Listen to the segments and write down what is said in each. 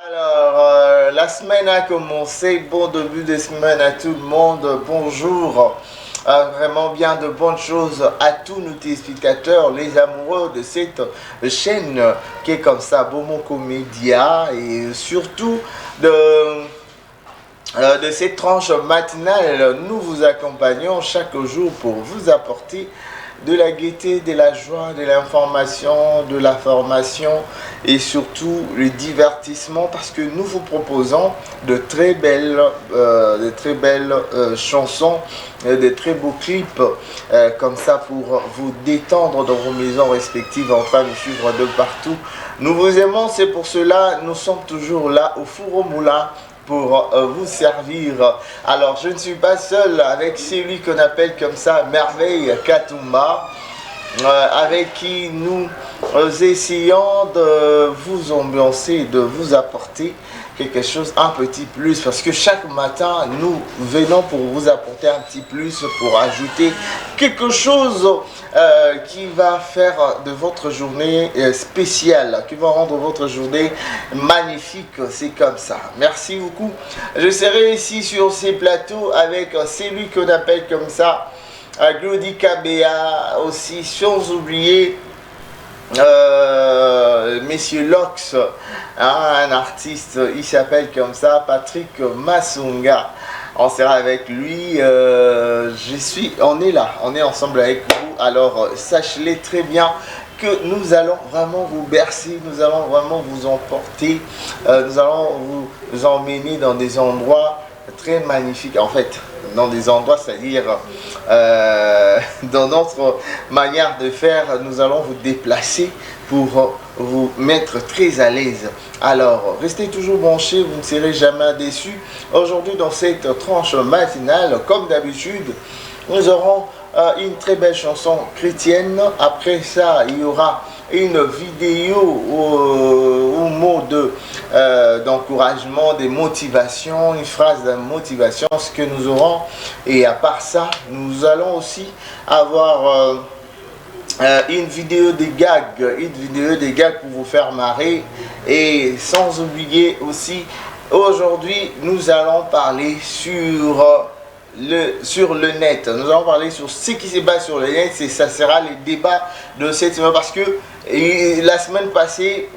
Alors, la semaine a commencé. Bon début de semaine à tout le monde. Bonjour. Vraiment bien de bonnes choses à tous nos téléspectateurs, les amoureux de cette chaîne qui est comme ça, Bomoko Média, et surtout de cette tranche matinale. Nous vous accompagnons chaque jour pour vous apporter de la gaieté, de la joie, de l'information, de la formation et surtout le divertissement, parce que nous vous proposons de très belles chansons, de très beaux clips comme ça pour vous détendre dans vos maisons respectives en train de suivre de partout. Nous vous aimons, c'est pour cela nous sommes toujours là au four au moulin pour vous servir. Alors, je ne suis pas seul avec celui qu'on appelle comme ça Merveille Katumba, avec qui nous essayons de vous ambiancer, de vous apporter quelque chose, un petit plus, parce que chaque matin nous venons pour vous apporter un petit plus, pour ajouter quelque chose qui va faire de votre journée spéciale, qui va rendre votre journée magnifique. C'est comme ça. Merci beaucoup. Je serai ici sur ces plateaux avec celui qu'on appelle comme ça Glody Kabea, aussi sans oublier Monsieur Lox, un artiste, il s'appelle comme ça, Patrick Massunga. On sera avec lui. On est là, on est ensemble avec vous. Alors sachez-le très bien que nous allons vraiment vous bercer, nous allons vraiment vous emporter, nous allons vous emmener dans des endroits très magnifiques. En fait, dans des endroits, c'est-à-dire dans notre manière de faire, nous allons vous déplacer pour vous mettre très à l'aise. Alors, restez toujours branchés, vous ne serez jamais déçus. Aujourd'hui, dans cette tranche matinale, comme d'habitude, nous aurons une très belle chanson chrétienne. Après ça, il y aura une vidéo au mot d'encouragement, de motivation, une phrase de motivation, ce que nous aurons. Et à part ça, nous allons aussi avoir une vidéo des gags, pour vous faire marrer. Et sans oublier aussi, aujourd'hui, nous allons parler sur le net. Nous allons parler sur ce qui se passe sur le net. Ça sera le débat de cette semaine, parce que la semaine passée,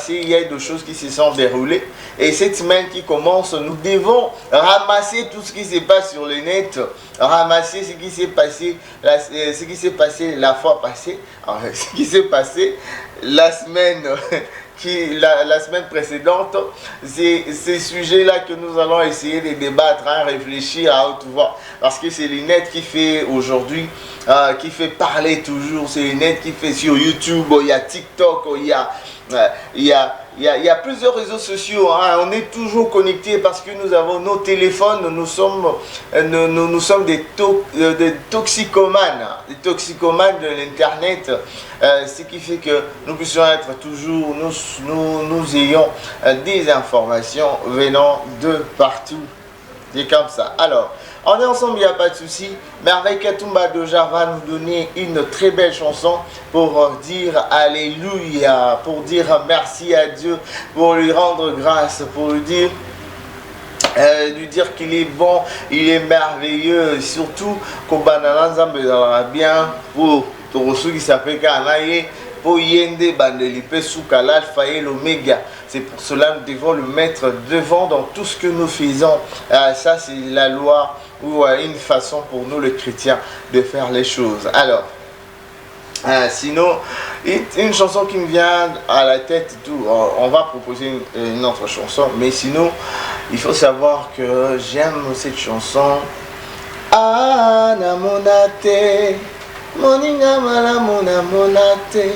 il y a eu des choses qui se sont déroulées. Et cette semaine qui commence, nous devons ramasser tout ce qui se passe sur le net, ramasser ce qui s'est passé, la fois passée, ce qui s'est passé la semaine la semaine précédente. C'est ces sujets-là que nous allons essayer de débattre, réfléchir à haute voix, parce que c'est le net qui fait aujourd'hui, qui fait parler toujours. C'est le net qui fait sur YouTube, il y a TikTok, il y a plusieurs réseaux sociaux. On est toujours connectés parce que nous avons nos téléphones. Nous sommes des toxicomanes de l'internet, ce qui fait que nous puissions être toujours, nous ayons des informations venant de partout. C'est comme ça. Alors, on est ensemble, il n'y a pas de souci. Merveille Katumba Doja va nous donner une très belle chanson pour dire Alléluia, pour dire merci à Dieu, pour lui rendre grâce, pour lui dire qu'il est bon, il est merveilleux. Surtout, qu'on bien pour tout qui s'appelle Kanaye, pour Yende Bandelipe Souka, l'alpha et l'oméga. C'est pour cela que nous devons le mettre devant dans tout ce que nous faisons. Ça, c'est la loi, ou une façon pour nous, les chrétiens, de faire les choses. Alors, sinon, une chanson qui me vient à la tête, tout, on va proposer une autre chanson. Mais sinon, il faut savoir que j'aime cette chanson. Ah, namonate, moninga malamuna monate.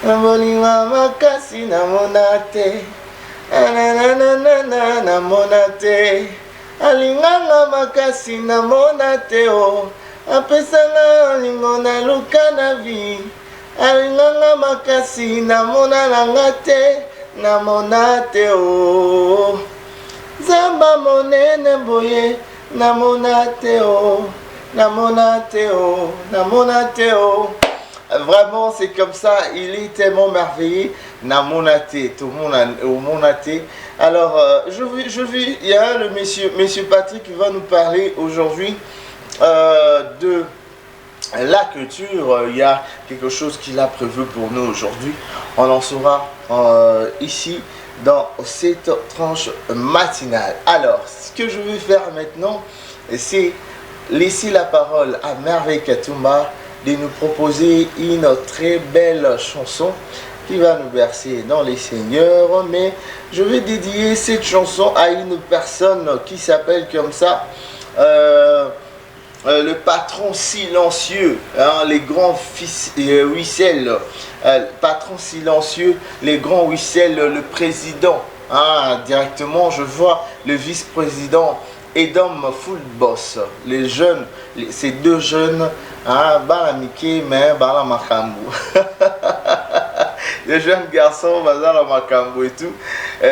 Namolinga makasi namonate, ananana namonate, alinganga makasi namonate o, apesanga lingo na luka na vi, alinganga makasi namona langate, namonate o, zamba monene boye, namonate o, namonate o, namonate o. Vraiment, c'est comme ça. Il est tellement merveilleux. Namonate, tout le monde a été. Alors, il y a le monsieur Patrick qui va nous parler aujourd'hui de la culture. Il y a quelque chose qu'il a prévu pour nous aujourd'hui. On en saura ici dans cette tranche matinale. Alors, ce que je vais faire maintenant, c'est laisser la parole à Merveille Katumba de nous proposer une très belle chanson qui va nous bercer dans les seigneurs. Mais je vais dédier cette chanson à une personne qui s'appelle comme ça le patron silencieux, hein, les grands Wissel, patron silencieux, les grands Wissel, le président, hein, directement je vois le vice-président Edom Full Boss, les jeunes, ces deux jeunes, hein, Balamike, mais Balamakambu. Les jeunes garçons, Bazala Makambo et tout.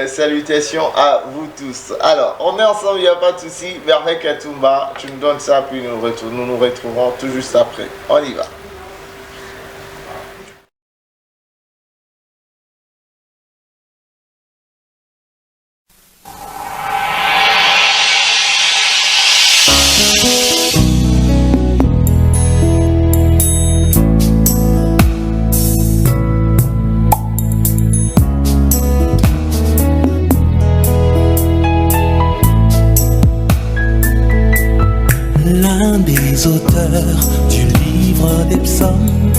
Salutations à vous tous. Alors, on est ensemble, il n'y a pas de souci. Merveille Katumba, tu nous donnes ça, puis nous nous retrouverons tout juste après. On y va. L'un des auteurs du livre des psaumes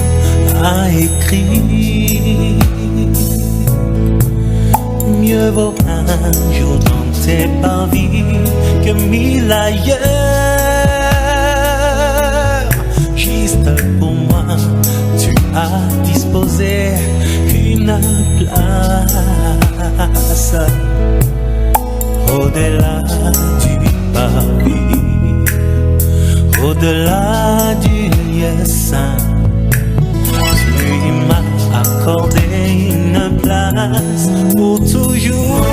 a écrit: mieux vaut un jour dans tes parvis que 1000 ailleurs. Juste pour moi, tu as disposé une place au-delà du parvis, au-delà du lieu saint. Tu m'as accordé une place pour toujours.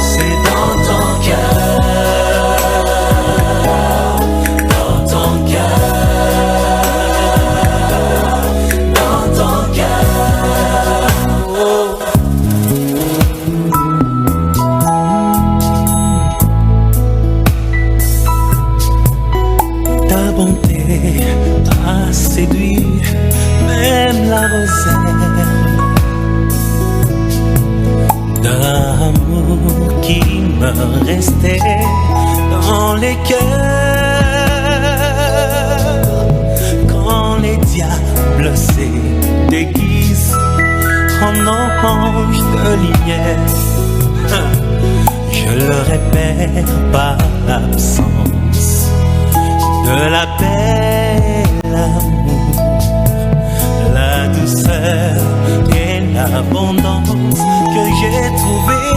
C'est dans ton cœur, dans ton cœur, dans ton cœur. Oh. Ta bonté a séduit même la réserve d'amour qui me restait dans les cœurs. Quand les diables se déguisent en anges de lumière, je le répète par l'absence de la paix, l'amour, la douceur et l'abondance que j'ai trouvée.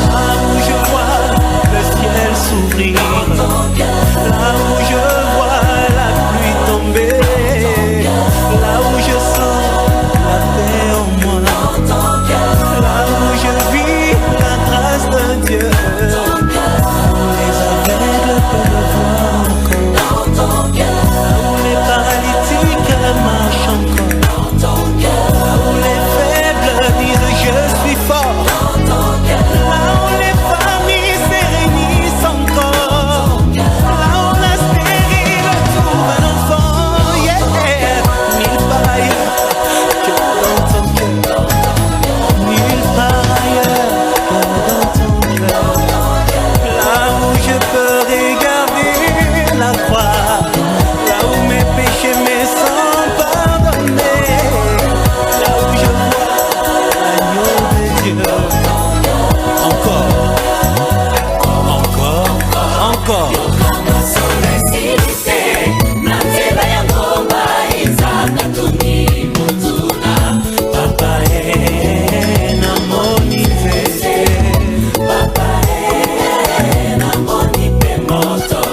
Là où je vois le ciel s'ouvrir, là où je vois la pluie tomber, là où je sens la paix en moi, là où je vis la grâce de Dieu. Les aveugles peuvent voir encore, là où les paralytiques marchent encore, là où les faibles disent je suis fort, là où les familles se réunissent encore, là où la stérile trouve un enfant, yeah. Nulle part ailleurs que dans ton cœur, nulle part ailleurs que dans ton cœur. Là où je peux regarder la croix, là où mes péchés me sont pardonnés, là où je vois l'agneau de Dieu. Encore, encore, encore. Papa est na moni fete, papa est na moni pemoto,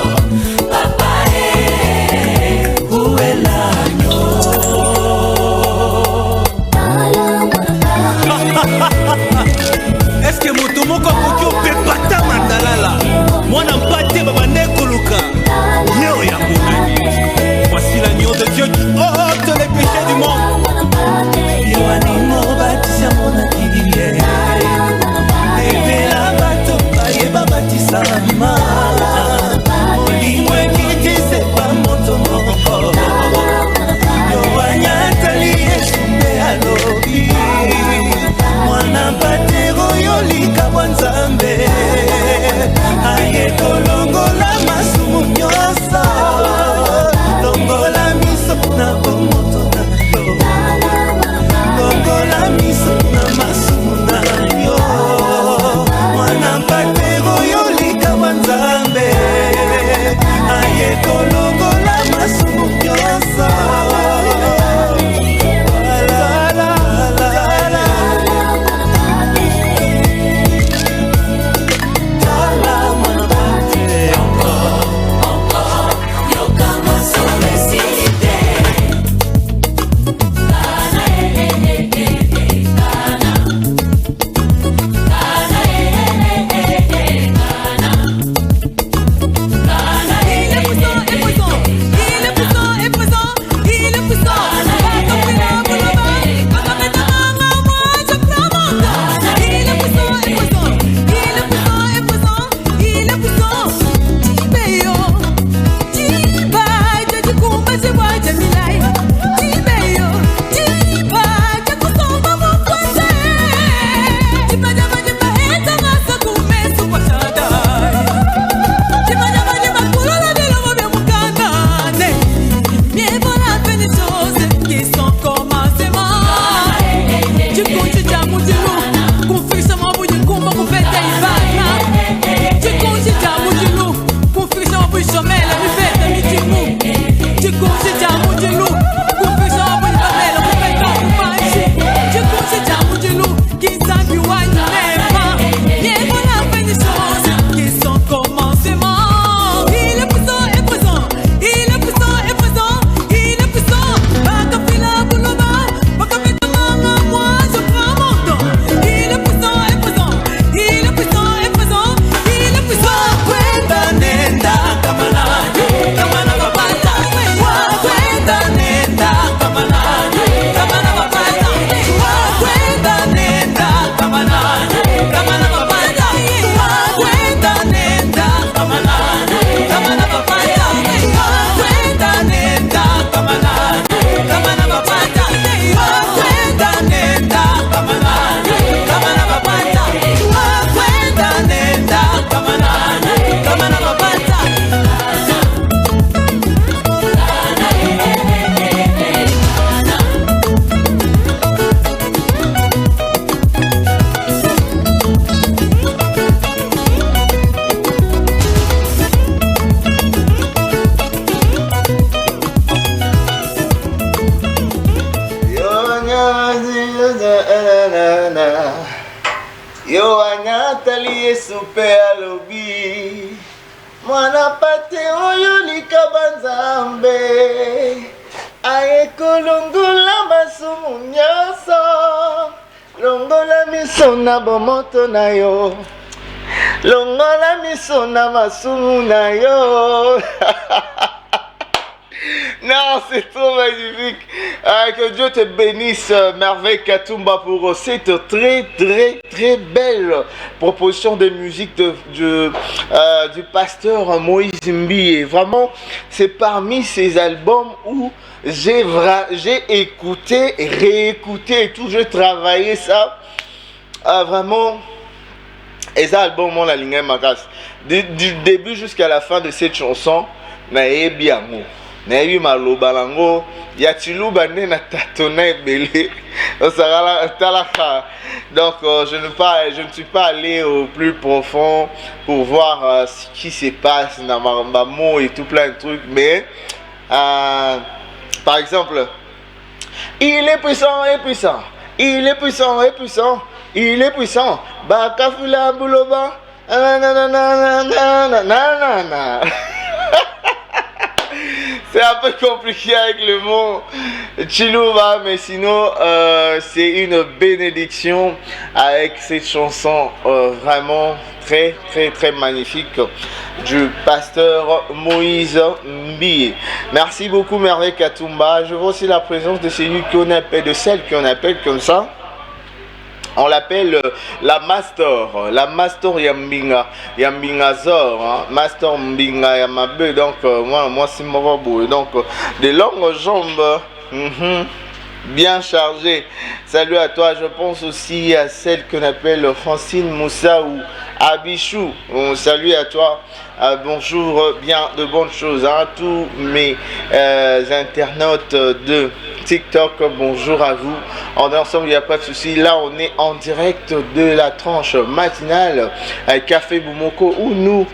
papa est où est l'agneau? aye kolongola masumu nyonso longola miso na bomoto na yo longola miso na masumu na yo mwana mpatero yo likaba nzambe aye kolongola masumu nyonso. Yo anyatali esupe alobi mwana pate oyo likabanzambe aye kolongola masumu nyonso longola miso na bomoto na yo longola miso na masumu na yo. Non, c'est trop magnifique. Que Dieu te bénisse, Merveille Katumba, pour cette très belle proposition de musique du pasteur Moïse Mbi. Vraiment, c'est parmi ces albums où j'ai écouté, réécouté et tout. J'ai travaillé ça. Vraiment, et ça, album, on la ligne magas. Du début jusqu'à la fin de cette chanson, mais bien. Naïbi maloba lango ya chiluba nena tatona ebele donc je ne suis pas allé au plus profond pour voir ce qui se passe dans ma mots et tout plein de trucs, mais par exemple, il est puissant et puissant, il est puissant et puissant, il est puissant, bakafula buloba nanana. C'est un peu compliqué avec le mot Chiluba, mais sinon c'est une bénédiction avec cette chanson vraiment très magnifique du pasteur Moïse Mbi. Merci beaucoup Merveille Katumba. Je vois aussi la présence de celui qu'on appelle, de celle qu'on appelle comme ça. On l'appelle la Master Yambinga Zor, hein? Master Mbinga Yamabe, donc moi c'est Morobo, donc des longues jambes, bien chargées. Salut à toi, je pense aussi à celle qu'on appelle Francine Moussa ou Abichou, salut à toi. Bonjour, bien de bonnes choses à tous mes internautes de TikTok. Bonjour à vous. On est ensemble, il n'y a pas de souci. Là, on est en direct de la tranche matinale Café Boumoko où nous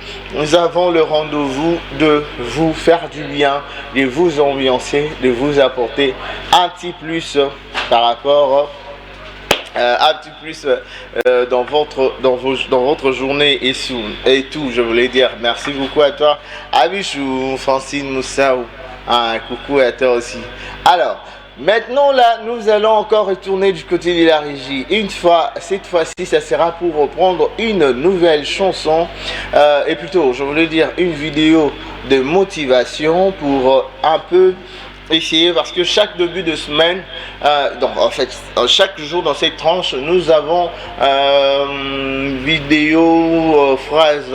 avons le rendez-vous de vous faire du bien, de vous ambiancer, de vous apporter un petit plus par rapport un petit plus dans votre journée et tout, je voulais dire. Merci beaucoup à toi, Abichou, Francine Moussaou. Coucou à toi aussi. Alors, maintenant là, nous allons encore retourner du côté de la régie. Cette fois-ci, ça sera pour reprendre une nouvelle chanson, et plutôt, je voulais dire, une vidéo de motivation pour un peu essayer, parce que chaque début de semaine, donc en fait chaque jour dans cette tranche, nous avons vidéo, phrase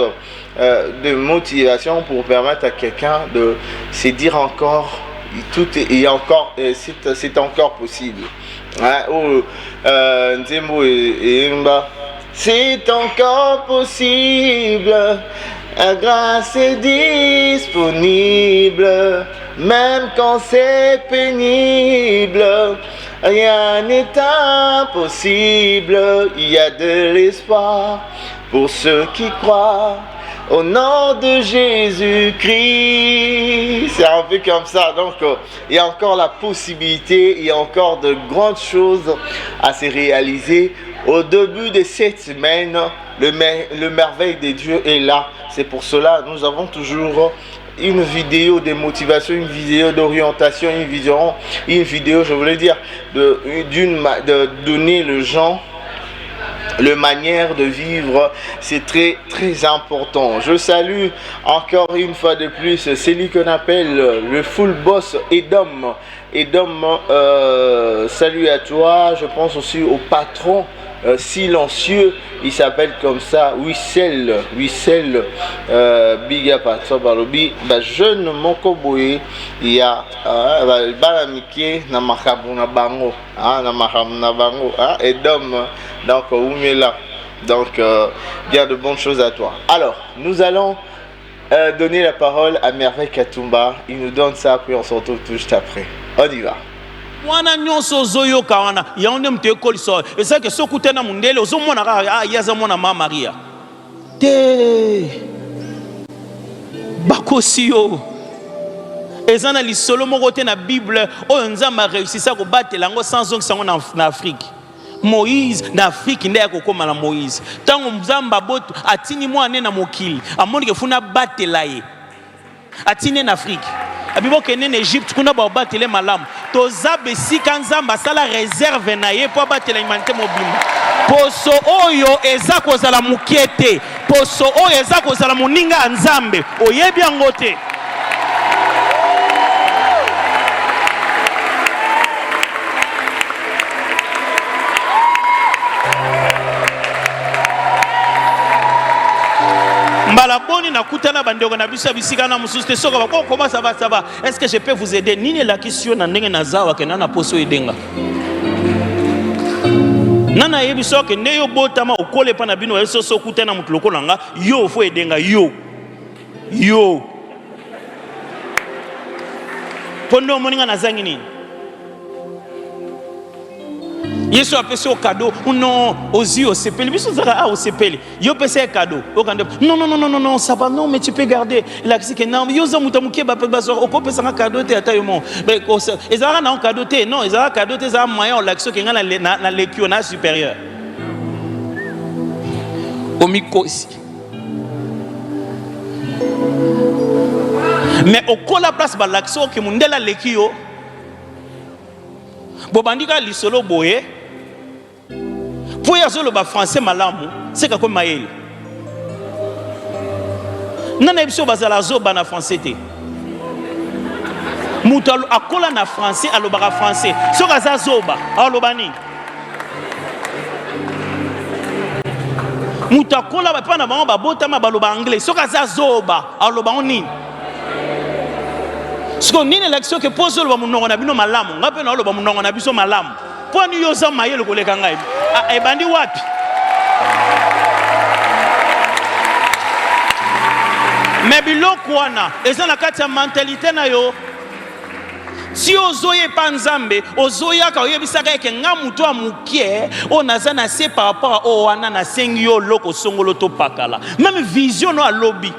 de motivation pour permettre à quelqu'un de se dire encore tout est encore, c'est encore possible. C'est encore possible. La grâce est disponible, même quand c'est pénible. Rien n'est impossible. Il y a de l'espoir pour ceux qui croient. Au nom de Jésus-Christ. C'est un peu comme ça. Donc, il y a encore la possibilité, il y a encore de grandes choses à se réaliser. Au début de cette semaine, le merveille de Dieu est là. C'est pour cela nous avons toujours une vidéo de motivation, une vidéo d'orientation, une vidéo, je voulais dire, de donner les gens la manière de vivre. C'est très très important. Je salue encore une fois de plus celui qu'on appelle le full boss Edom. Salut à toi. Je pense aussi au patron silencieux, il s'appelle comme ça, Wissel, big up à toi, balobi, jeune moko boye, il y a balamike na makabuna bango, et d'homme, donc là, donc bien de bonnes choses à toi. Alors, nous allons donner la parole à Merveille Katumba, il nous donne ça, puis on se retrouve tout juste après. On y va. Wana nyonso zoyoka wana yaonde mtekoli so eza ke sokutena mundele ozomona ka yaza mona mama Maria te bakosio eza na lisolo moko te na Bible oyo nzamba réussisa ko batela ngo sans ongisango na Afrique. Moïse na Afrique nde akokoma na Moïse tango nzamba boto atini mwana na mokili amoni ke funa batela ye atini na Afrique abibo kene na Egypte kuna ba batele malamu toza besika nzamba sala réserve na ye po batela humanité mobimba poso oyo eza kozala mukiete poso oyo eza kozala moninga nzambe oyebi yango te. Malaboni na kutana bandeko na biso bisika na mususu te soka ba comment ça va est-ce que je peux vous aider nini la question na ndenge na zawa ke na poso edenga nana yebi soke ne yo botama okole pa na bino eso so kutana mutu lokola nga yo fo edenga yo pondo moninga na zangi nini Yesu a fait au cadeau ou non aux yeux au sepeli biso zara au sepeli yo pese un cadeau au kande non ça va non mais tu peux garder la que non yo za mutamuke ba bazo au pese un cadeau te ata yo mon mais ezara na un cadeau te non ezara cadeau te za moyen l'action que na l'équiona supérieur au mikosi mais au kola place ba l'action que mundela lekio bobandika lisolo boye pour y aller au français malamu c'est quoi maïl nana ebiso bazala zoba na français te mutu akola na français alobaka français soka za zoba alobani mutu akola pa na bango babotama baloba anglais soka za zoba aloba nini siko nini l'action que pose le monongo na bino malamu ngape na loba monongo na biso malamu poni yo za mayele koleka ngai e bandi wapi Mais biloko wana eza na kati ya mentalité na yo. Si ozoye pa nzambe ozoyaka oyebisaka eke nga mutu a mukie o naza na se par rapport a o wana na sengi yo loko songolo to pakala. Même vision no a lobby.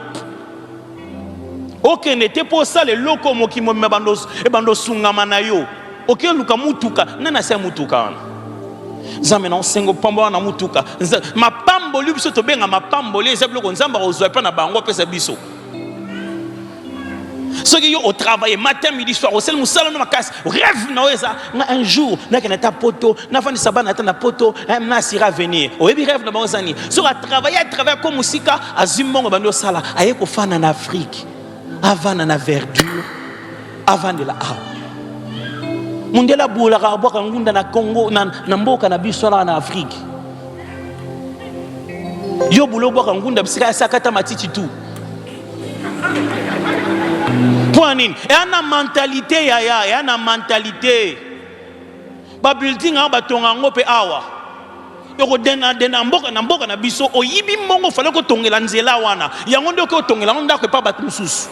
Ok n'était pas ça le loko mokimo mebandos e bando sungama na yo. Ok luka mutuka nana se mutuka wana. Nzambe na sengo pamba na mutuka. Mapambo biso to benga mapambo le eza biloko nzamba ozwa pa na bango pesa biso. Ceux qui ont travaillé matin, midi, soir, au sel, nous salons ma casse, rêve, un jour, n'a qu'un état poteau, n'a pas de sabbat, n'a pas poteau, n'a sira venir. Au début, rêve de bon année. Sur à travailler comme musica, à Zimbabwe, bando sala, à yeko fan en Afrique, avant la verdure, avant de la awa. Mundela boula rabo kangunda na Congo, na mboka na bisola en Afrique. Yo boulot boka kangunda, bisika sakata matiti tout. Point nini? Et ana mentalité yaya, et ana mentalité. Ba building a batonga ngope awa. Yoko dena mboka na biso oyibi mbongo fale ko tongela nzela wana. Yango ndio ko tongela onda ko pa batu mususu.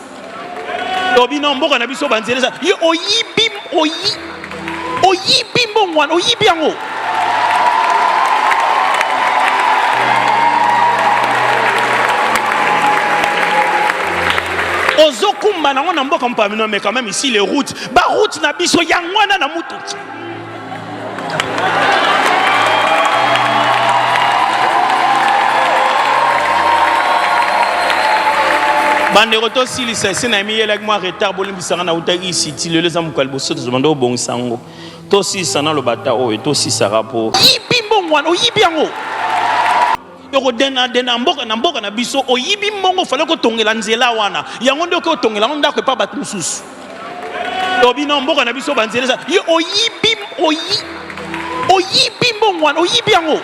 Obino mboka na biso banzeleza. Yo oyibi mbongo wana, oyibi yango. Ozokumba na ngona mboka mpamino mais quand même ici les routes ba route na biso yangwana na mutu bande roto sili c'est na mi yela moi retard bolimbisanga na uta ici ti le zamu kalboso to zomando bon sango to si sana lo bata o to si sarapo yibi mbongwana oyibi yango yoko dena mboka na biso oyibi mbongo fale ko tongela nzela wana yango ndio ko tongela onda ko pa batu mususu obino mboka na biso banzeleza yo oyibi mbongo wana oyibi yango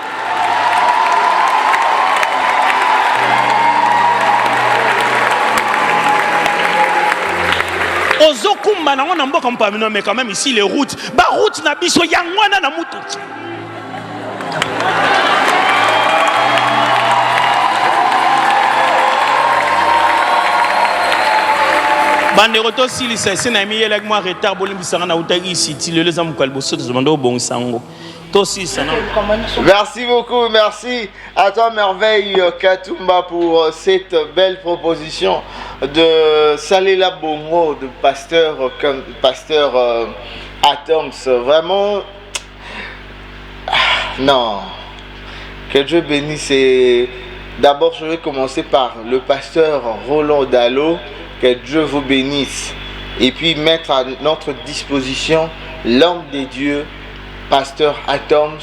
ozokumba na ngona mboka mpamino mais quand même ici les routes ba route na biso yangwana na mutu bande roto sili c'est na mi yela moi retard bolimbisanga na uta ici ti le zamu kalboso to zomando bon sango to si sana. Merci beaucoup, merci à toi Merveille Katumba pour cette belle proposition de Salela Bongo de pasteur Atoms. Vraiment non, que Dieu bénisse. D'abord je vais commencer par le pasteur Roland Dalo. Que Dieu vous bénisse. Et puis mettre à notre disposition l'homme de Dieu, pasteur Atoms.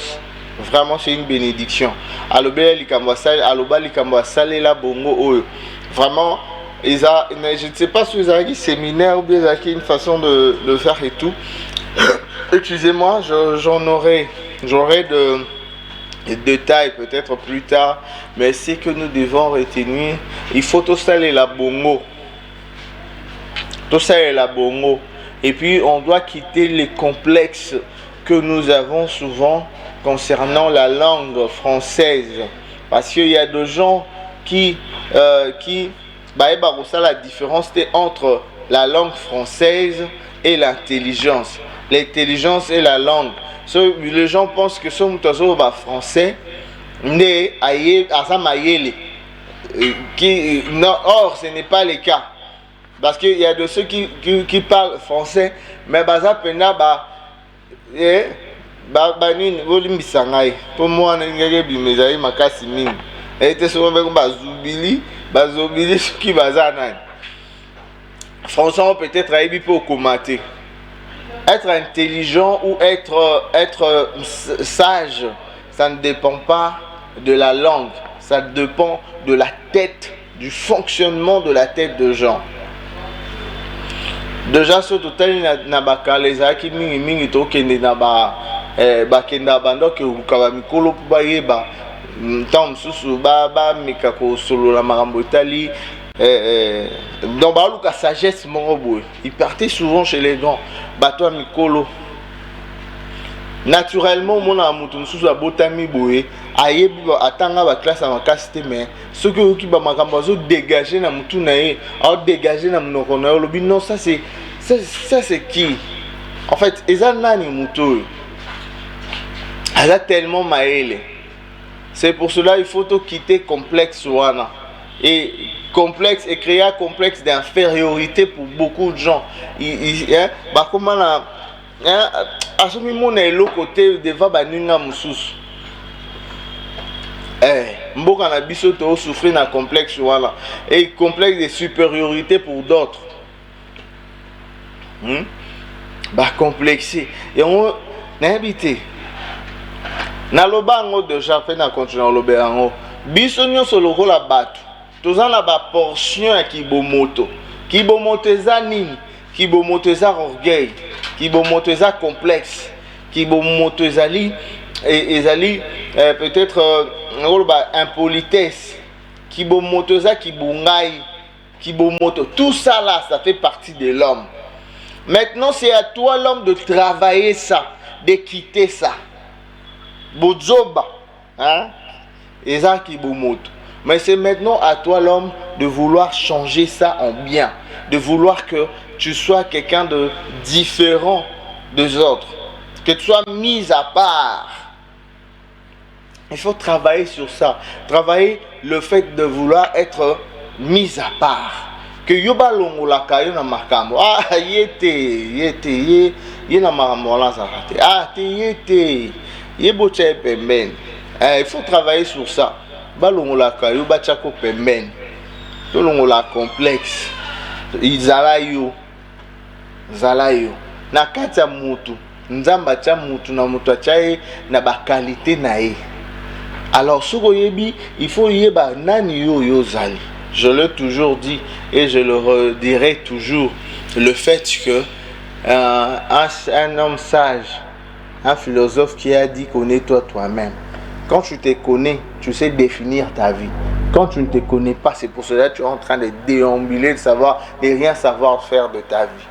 Vraiment c'est une bénédiction. Aloba likambo salela bongo. Vraiment, je ne sais pas si vous avez un séminaire ou bien vous avez une façon de le faire et tout. Excusez-moi, j'aurai de détails peut-être plus tard. Mais c'est que nous devons retenir. Il faut tout saler la bongo. Tout ça est la bongo. Et puis on doit quitter les complexes que nous avons souvent concernant la langue française. Parce qu'il y a des gens qui la différence entre la langue française et l'intelligence. L'intelligence et la langue. Les gens pensent que sommes tous français. Or ce n'est pas le cas. Parce qu'il y a de ceux qui parlent français, mais pour moi, François peut-être pour commenter. Être intelligent ou être sage, ça ne dépend pas de la langue, ça dépend de la tête, du fonctionnement de la tête de gens. Déjà ce total na bakaleza ki mingi to kende na ba kenda bando ke ukaba mikolo ba yeba tam susu ba mikako solo la marambo itali dans ba luka sagesse mon boy. Il partait souvent chez les grands bato mikolo. Naturellement mon amutu susu abotami boye ayebi atanga ba classe à ma casse mais ce que qui ba makambo zo dégager na mutu na ye a dégager na monoko na lobi non ça c'est qui en fait eza nani mutu elle a tellement maële. C'est pour cela il faut tout quitter complexe wana et complexe et créer un complexe d'infériorité pour beaucoup de gens. Bah comment là à ce moment on est l'autre côté devant baninga mususu. Mboka na biso to souffrir na complexe wana et complexe de supériorité pour d'autres. Bah complexé et on n'habité. Na lobango déjà fait na continuer lobango. Biso nyonso lokola bato. Toza na ba portion ya kibomoto. Kibomoto eza nini? Kibomoto eza orgueil. Kibomoto eza complexe. Kibomoto ezali peut-être impolitesse. Kibomoto eza kibungai. Kibomoto. Tout ça là, ça fait partie de l'homme. Maintenant, c'est à toi l'homme de travailler ça, de quitter ça. Bozoba, hein? Eza kibomoto. Mais c'est maintenant à toi l'homme de vouloir changer ça en bien, de vouloir que tu sois quelqu'un de différent des autres, que tu sois mis à part. Il faut travailler sur ça, travailler le fait de vouloir être mis à part. Que yoba longola kayo na makambo. Ah yete na makambo la zakate. Ah yete yeboche pemben. Il faut travailler sur ça. Balongola kayo bachako pemben. To longola complexe. Izalayo. Na kati ya mutu. Nzamba cha mutu na mutu achaye na ba qualité na ye. Alors soko yebi, il faut yeba nani yo zali. Je l'ai toujours dit et je le redirai toujours. Le fait que un homme sage, un philosophe qui a dit connais-toi toi-même. Quand tu te connais, tu sais définir ta vie. Quand tu ne te connais pas, c'est pour cela que tu es en train de déambuler, de rien savoir faire de ta vie.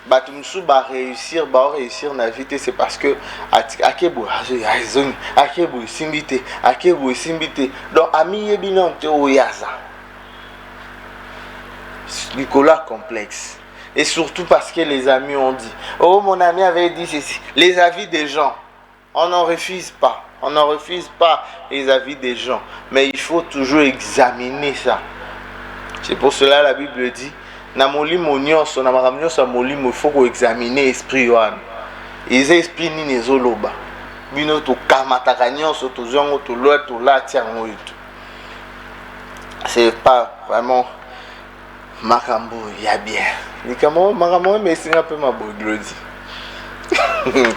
Batumsu ba réussir dans la vie, c'est parce que akebo simbite. Donc ami yebinon te oyaza. Nicolas complexe. Et surtout parce que les amis ont dit. Oh, mon ami avait dit ceci. Les avis des gens. On n'en refuse pas. On n'en refuse pas les avis des gens. Mais il faut toujours examiner ça. C'est pour cela la Bible dit. Na molimo nyonso na makambo nyonso molimo il faut examiner esprit wana. Eza esprit nini ezoloba. Bino to kamataka nyonso to zongo to loa to la tiango itu. C'est pas vraiment makambo ya bien. Ni kama makambo mais c'est un peu ma boglodi.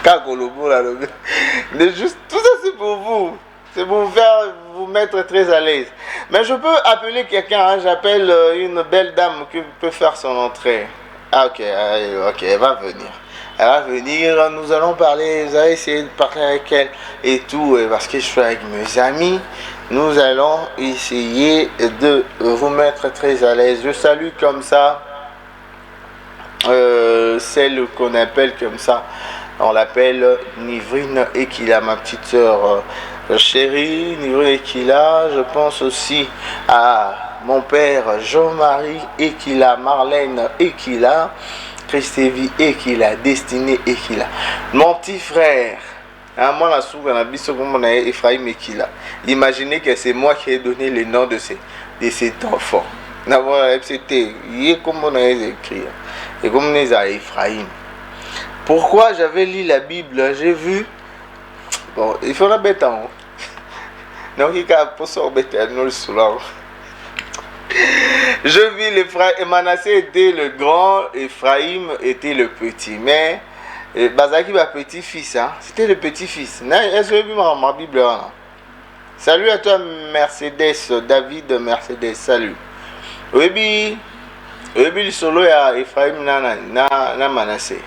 Kakolobo là le. Juste tout ça c'est pour vous. C'est pour vous mettre très à l'aise. Mais je peux appeler quelqu'un, hein, j'appelle une belle dame qui peut faire son entrée. Ah ok, elle va venir. Elle va venir, nous allons parler, vous allez essayer de parler avec elle et tout. Parce que je suis avec mes amis, nous allons essayer de vous mettre très à l'aise. Je salue comme ça celle qu'on appelle comme ça. On l'appelle Nivrine Ekila, ma petite soeur chérie, Nivrine Ekila. Je pense aussi à mon père Jean-Marie Ekila, Marlène Ekila, Christévi Ekila, Destinée Ekila. Mon petit frère, moi la soupe, on a Ephraim Ekila. Imaginez que c'est moi qui ai donné le nom de cet enfant. C'était comme on a écrit, et comme on a Ephraim. Pourquoi j'avais lu la Bible, j'ai vu. Bon, il faut la bête en haut. Donc, il y a pour ça, je vis les frères. Manassé était le grand, Ephraim était le petit. Mais Bazaki va petit-fils, hein? C'était le petit-fils. Est-ce que vous avez vu ma Bible là? Salut à toi, Mercedes, David Mercedes, salut. Oui, le solo ya Ephraim na Manassé.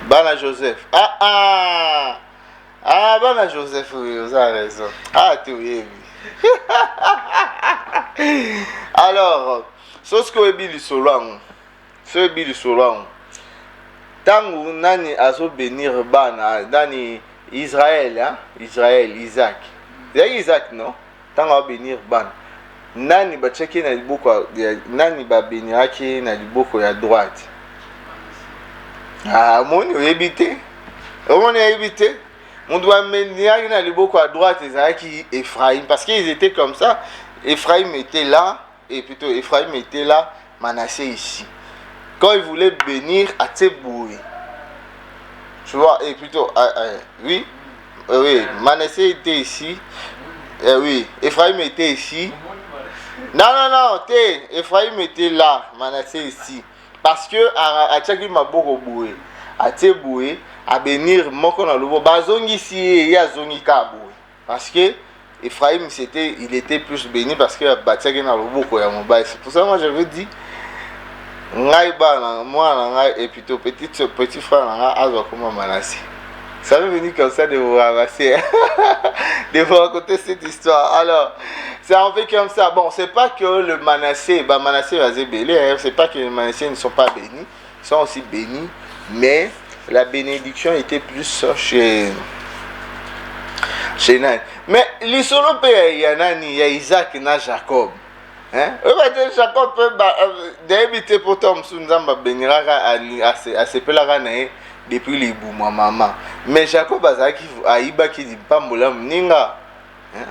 Bana Joseph. Bana Joseph, oui, vous avez raison. Tu alors, ce que vous avez dit, tangu nani azo bénir bana nani Israël, hein? Israël, Isaac. C'est Isaac, non? Tant à bénir ban. Nani ba checker na liboko nani ba béniraki na liboko ya droite. Ah, mon éviter. On est évité. On doit bénir na liboko à droite Isaac Ephraim parce qu'ils étaient comme ça. Ephraim était là et plutôt Ephraim était là, Manassé ici. Quand il voulait bénir à Téboué. Tu vois, et plutôt, oui, Manassé était ici, oui, Ephraim était ici. Non, Ephraim était là, Manassé ici. Parce que à Tchaki Maboko Boué, à Téboué, à bénir Mokona Lobo, Bazongi ici, il y a Zongi Kaboué. Parce que Ephraim, il était plus béni parce que Tchaki Maboko, c'est pour ça que moi je veux dire. Moi et plutôt petit frère comment Manassé. Ça m'est venu comme ça de vous ramasser, de vous raconter cette histoire. Alors, c'est en fait comme ça. Bon, c'est pas que le Manassé va se bénir, c'est pas que les Manassés ne sont pas bénis, ils sont aussi bénis, mais la bénédiction était plus chez Nan. Mais les solo père, il y a Nani, il y a Isaac et Jacob. Hein? Jacob peut d'habiter pour Tom Sunzamba bénira à se pelara depuis les bouma maman. Mais Jacob azaki aiba ki di pambola mninga.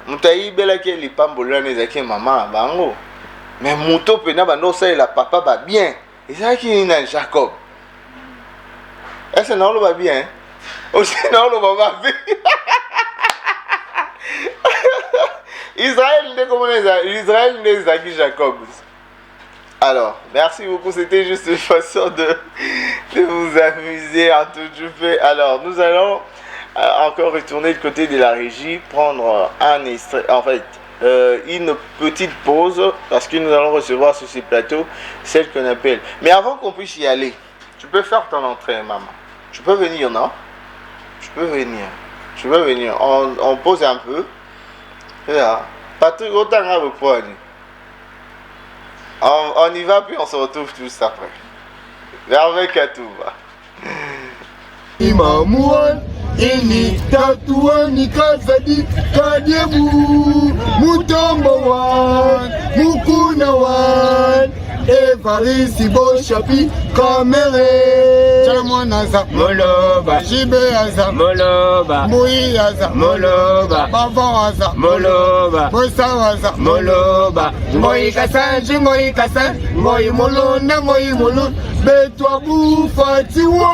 Mutayi bela ki li pambola nezaki maman bango. Mais muto pena bando ça la papa va bien. Ezaki na Jacob. Est-ce non le va bien? Aussi non le va bien. Israël n'est Isaac Jacob. Alors, merci beaucoup. C'était juste une façon de vous amuser en tout fait. Alors, nous allons encore retourner du côté de la régie, prendre un extrait, en fait, une petite pause parce que nous allons recevoir sur ce plateau celle qu'on appelle. Mais avant qu'on puisse y aller, tu peux faire ton entrée, maman. Tu peux venir, non? Tu peux venir. On pose un peu. Là. Patrick, autant à vous prendre. On y va, puis on se retrouve tous après. Vers Katouba. Imamouan, ini tatua ni kazadi kadebu, mutombowan, mukunawan, evarisi boshapi kamere. Chalamwanaza, moloba, jibeaza, moloba, muiaza, moloba, bavawaza, moloba, bosawaza, moloba, moikasanji, moikasan, moi molona, moi molon, betwa bufatiwa,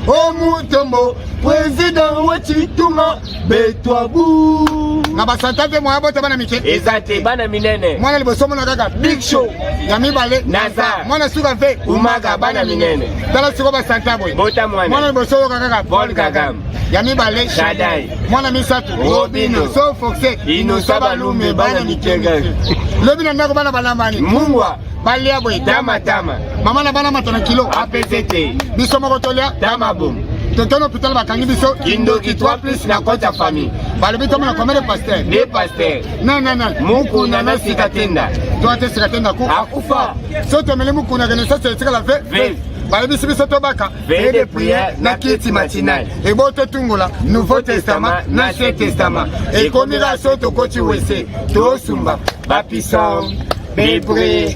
omutombo, président wachituma, betwa bu. Nabasanta pe mwa bote bana mike. Ezate bana minene. Mwana libosomo na kaka Big Show. Yami bale Nazar. Mwana suka fe Umaga bana minene. Dala suka ba Santa boy. Bota mwana. Mwana libosomo kaka Paul Kagame. Yami bale Shadai. Mwana misatu Robino. So Foxe. Ino sabalume bana mikega. Lobina ndako bana balambani. Mungwa. Balia boy. Tama. Mama na bana matana kilo. APCT. Biso moko tolia. Tama boom. Totono hospital bakangi biso. Kindo ki 3 plus na kota famille. Balobi to mona combien de pasteurs? 2 pasteurs. Non. Muku na sikatenda. Toi te sikatenda ku. Akufa. Soto mele muku na gene sasa etika la ve. Balobi sibiso to baka. Veille de prière na kiti matinal. Ebo te tungula Nouveau Testament na Ancien Testament. Et comme il a soto koti wese. To sumba. Bapison. Bébré.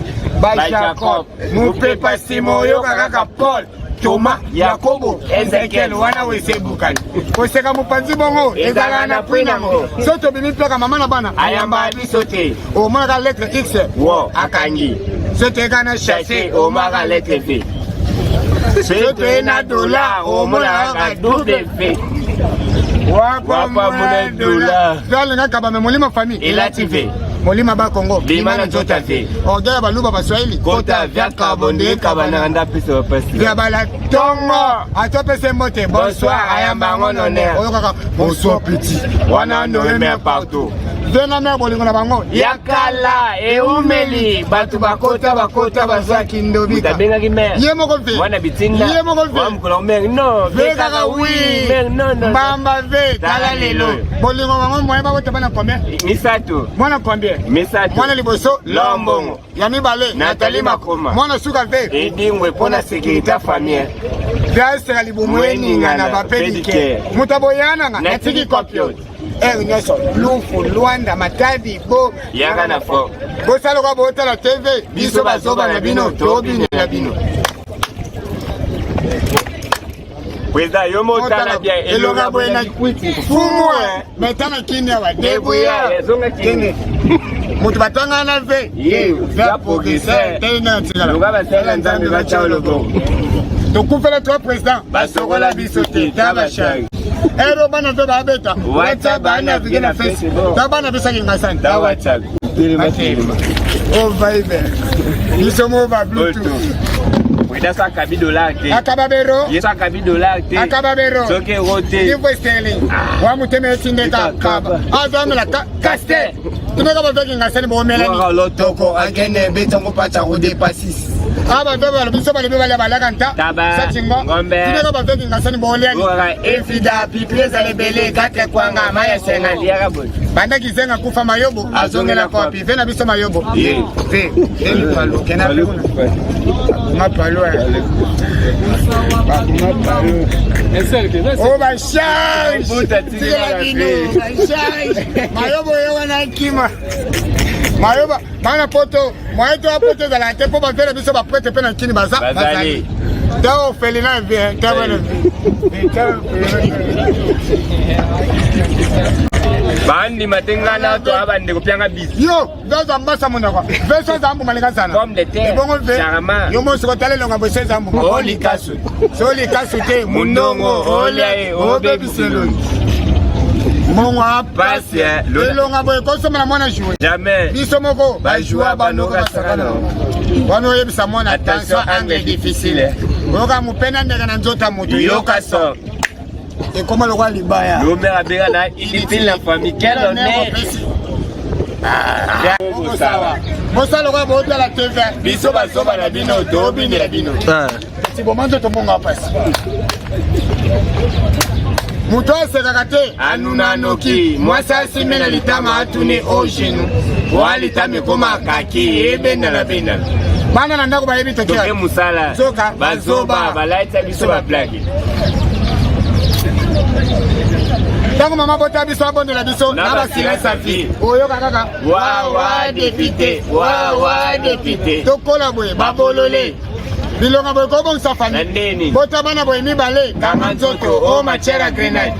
Jacob. Moupe pasimo yo kaka Paul. Thomas, Yakobo, Ezekiel, wana wese bukani. Oseka mupanzi bongo, ezala na prina ngo. Soto bimi ploka mama na bana. Ayamba bisote. O mara lettre X. Wo, akangi. Sote kana chassé, o mara lettre V. Sote na dollar, o mara ka double V. Wapa mwana dollar. Zale nga kabame molima famille. Elativé. Molima ba Congo. Bimana nzota ve. Ogaya baluba baswahili. Kota vya kabonde kabana nda piso pasi. Vya bala tongo. Atope se mote. Bonsoir ayamba ngononer. Oyo kaka. Bonsoir petit. Wana noemer partout. Vena mer bolingo na bango. Yakala e umeli. Batu bakota bazwa kindobika. Tabenga ki mer. Ye moko ve. Wana bitinda. Ye moko ve. Wamkula mer no. Ve kaka oui. Mer no. Bamba ve. Tala lelo. Bolingo bango moye ba bote bana combien? Misato. Mwana combien? Misato. Mwana liboso Lombongo. Yami bale Nathalie Makoma. Mwana suka ve. Edingwe pona sécurité famille. Dasera libumweni ngana bapedike. Mutaboyana nga natiki kopyo. Nyoso lufu Luanda Matadi bo yaga na fo. Bosalo kwa bota la TV biso bazoba na bino tobi na bino. Weza yomo tala bia elonga bwena fumwe metana kinya wa debuya zonga kini mutu batanga na ve za progresser tena tsala luga basela nzambe bacha logo tokufela to president basokola biso te tabashai ero bana to babeta whatsapp bana vigena Facebook tabana bisa kingasani da whatsapp telema oh vibe biso mo ba bluetooth Dasa $1 te. Akababero. Yesa $1 te. Akababero. Soke rote. Niveau sterling. Wa muteme tindeka kaba. Azamela kaste. Tumeka bafeki ngasani bo melani. Wa lotoko agene betongo pacha ko dépassis. Aba doba lo biso bale bale balaka nta. Satingo. Tumeka bafeki ngasani bo leani. Efida pipieza lebele kate kwanga maya senga liaga bo. Banda kizenga kufa mayobo azongela kwa pi vena biso mayobo. Ve. Eli palo kena kuna. Mapalo. Oh my shine! Mayobo yewana kima. Mayoba mana poto, moeto apoto de la tempo ba faire biso ba prete pena kini baza. Bazali. Tao felina bien, tao Bandi matengana to abande kopyanga bizi. Yo, doza mbasa munda kwa. Beso zambu malika sana. Pomme de terre. Bongo ve. Yo mo siko tale longa bose zambu. Oli kasu. Soli kasu te Mundongo ole o baby salon. Mongo Passe le longa boy ko so mona jouer. Jamais. Biso moko ba jouer bano ka sakana. Wano yebisa mona attention angle difficile. Oka mupenda ndeka na nzota mutu yoka so. Et comment le roi libaya? Le maire abera na inutile la famille quel honneur. Bosa le roi bota la TV. Biso bazoba na bino to bini la bino. Si bomando to monga passe. Muto sekakate anuna noki mwasa simena litama atune ojenu wali tame koma kaki ebenda la benda. Bana nanda ko bayebi to ke musala. Zoka bazoba balaita biso ba blague. Tango mama bota biso abonde la biso na ba silence vie. Oyo kaka. Wa député, wa député. Tokola boye babolole. Bilonga boye ko bon sa famille. Bota bana boye mibale kama nzoto o machera grenade.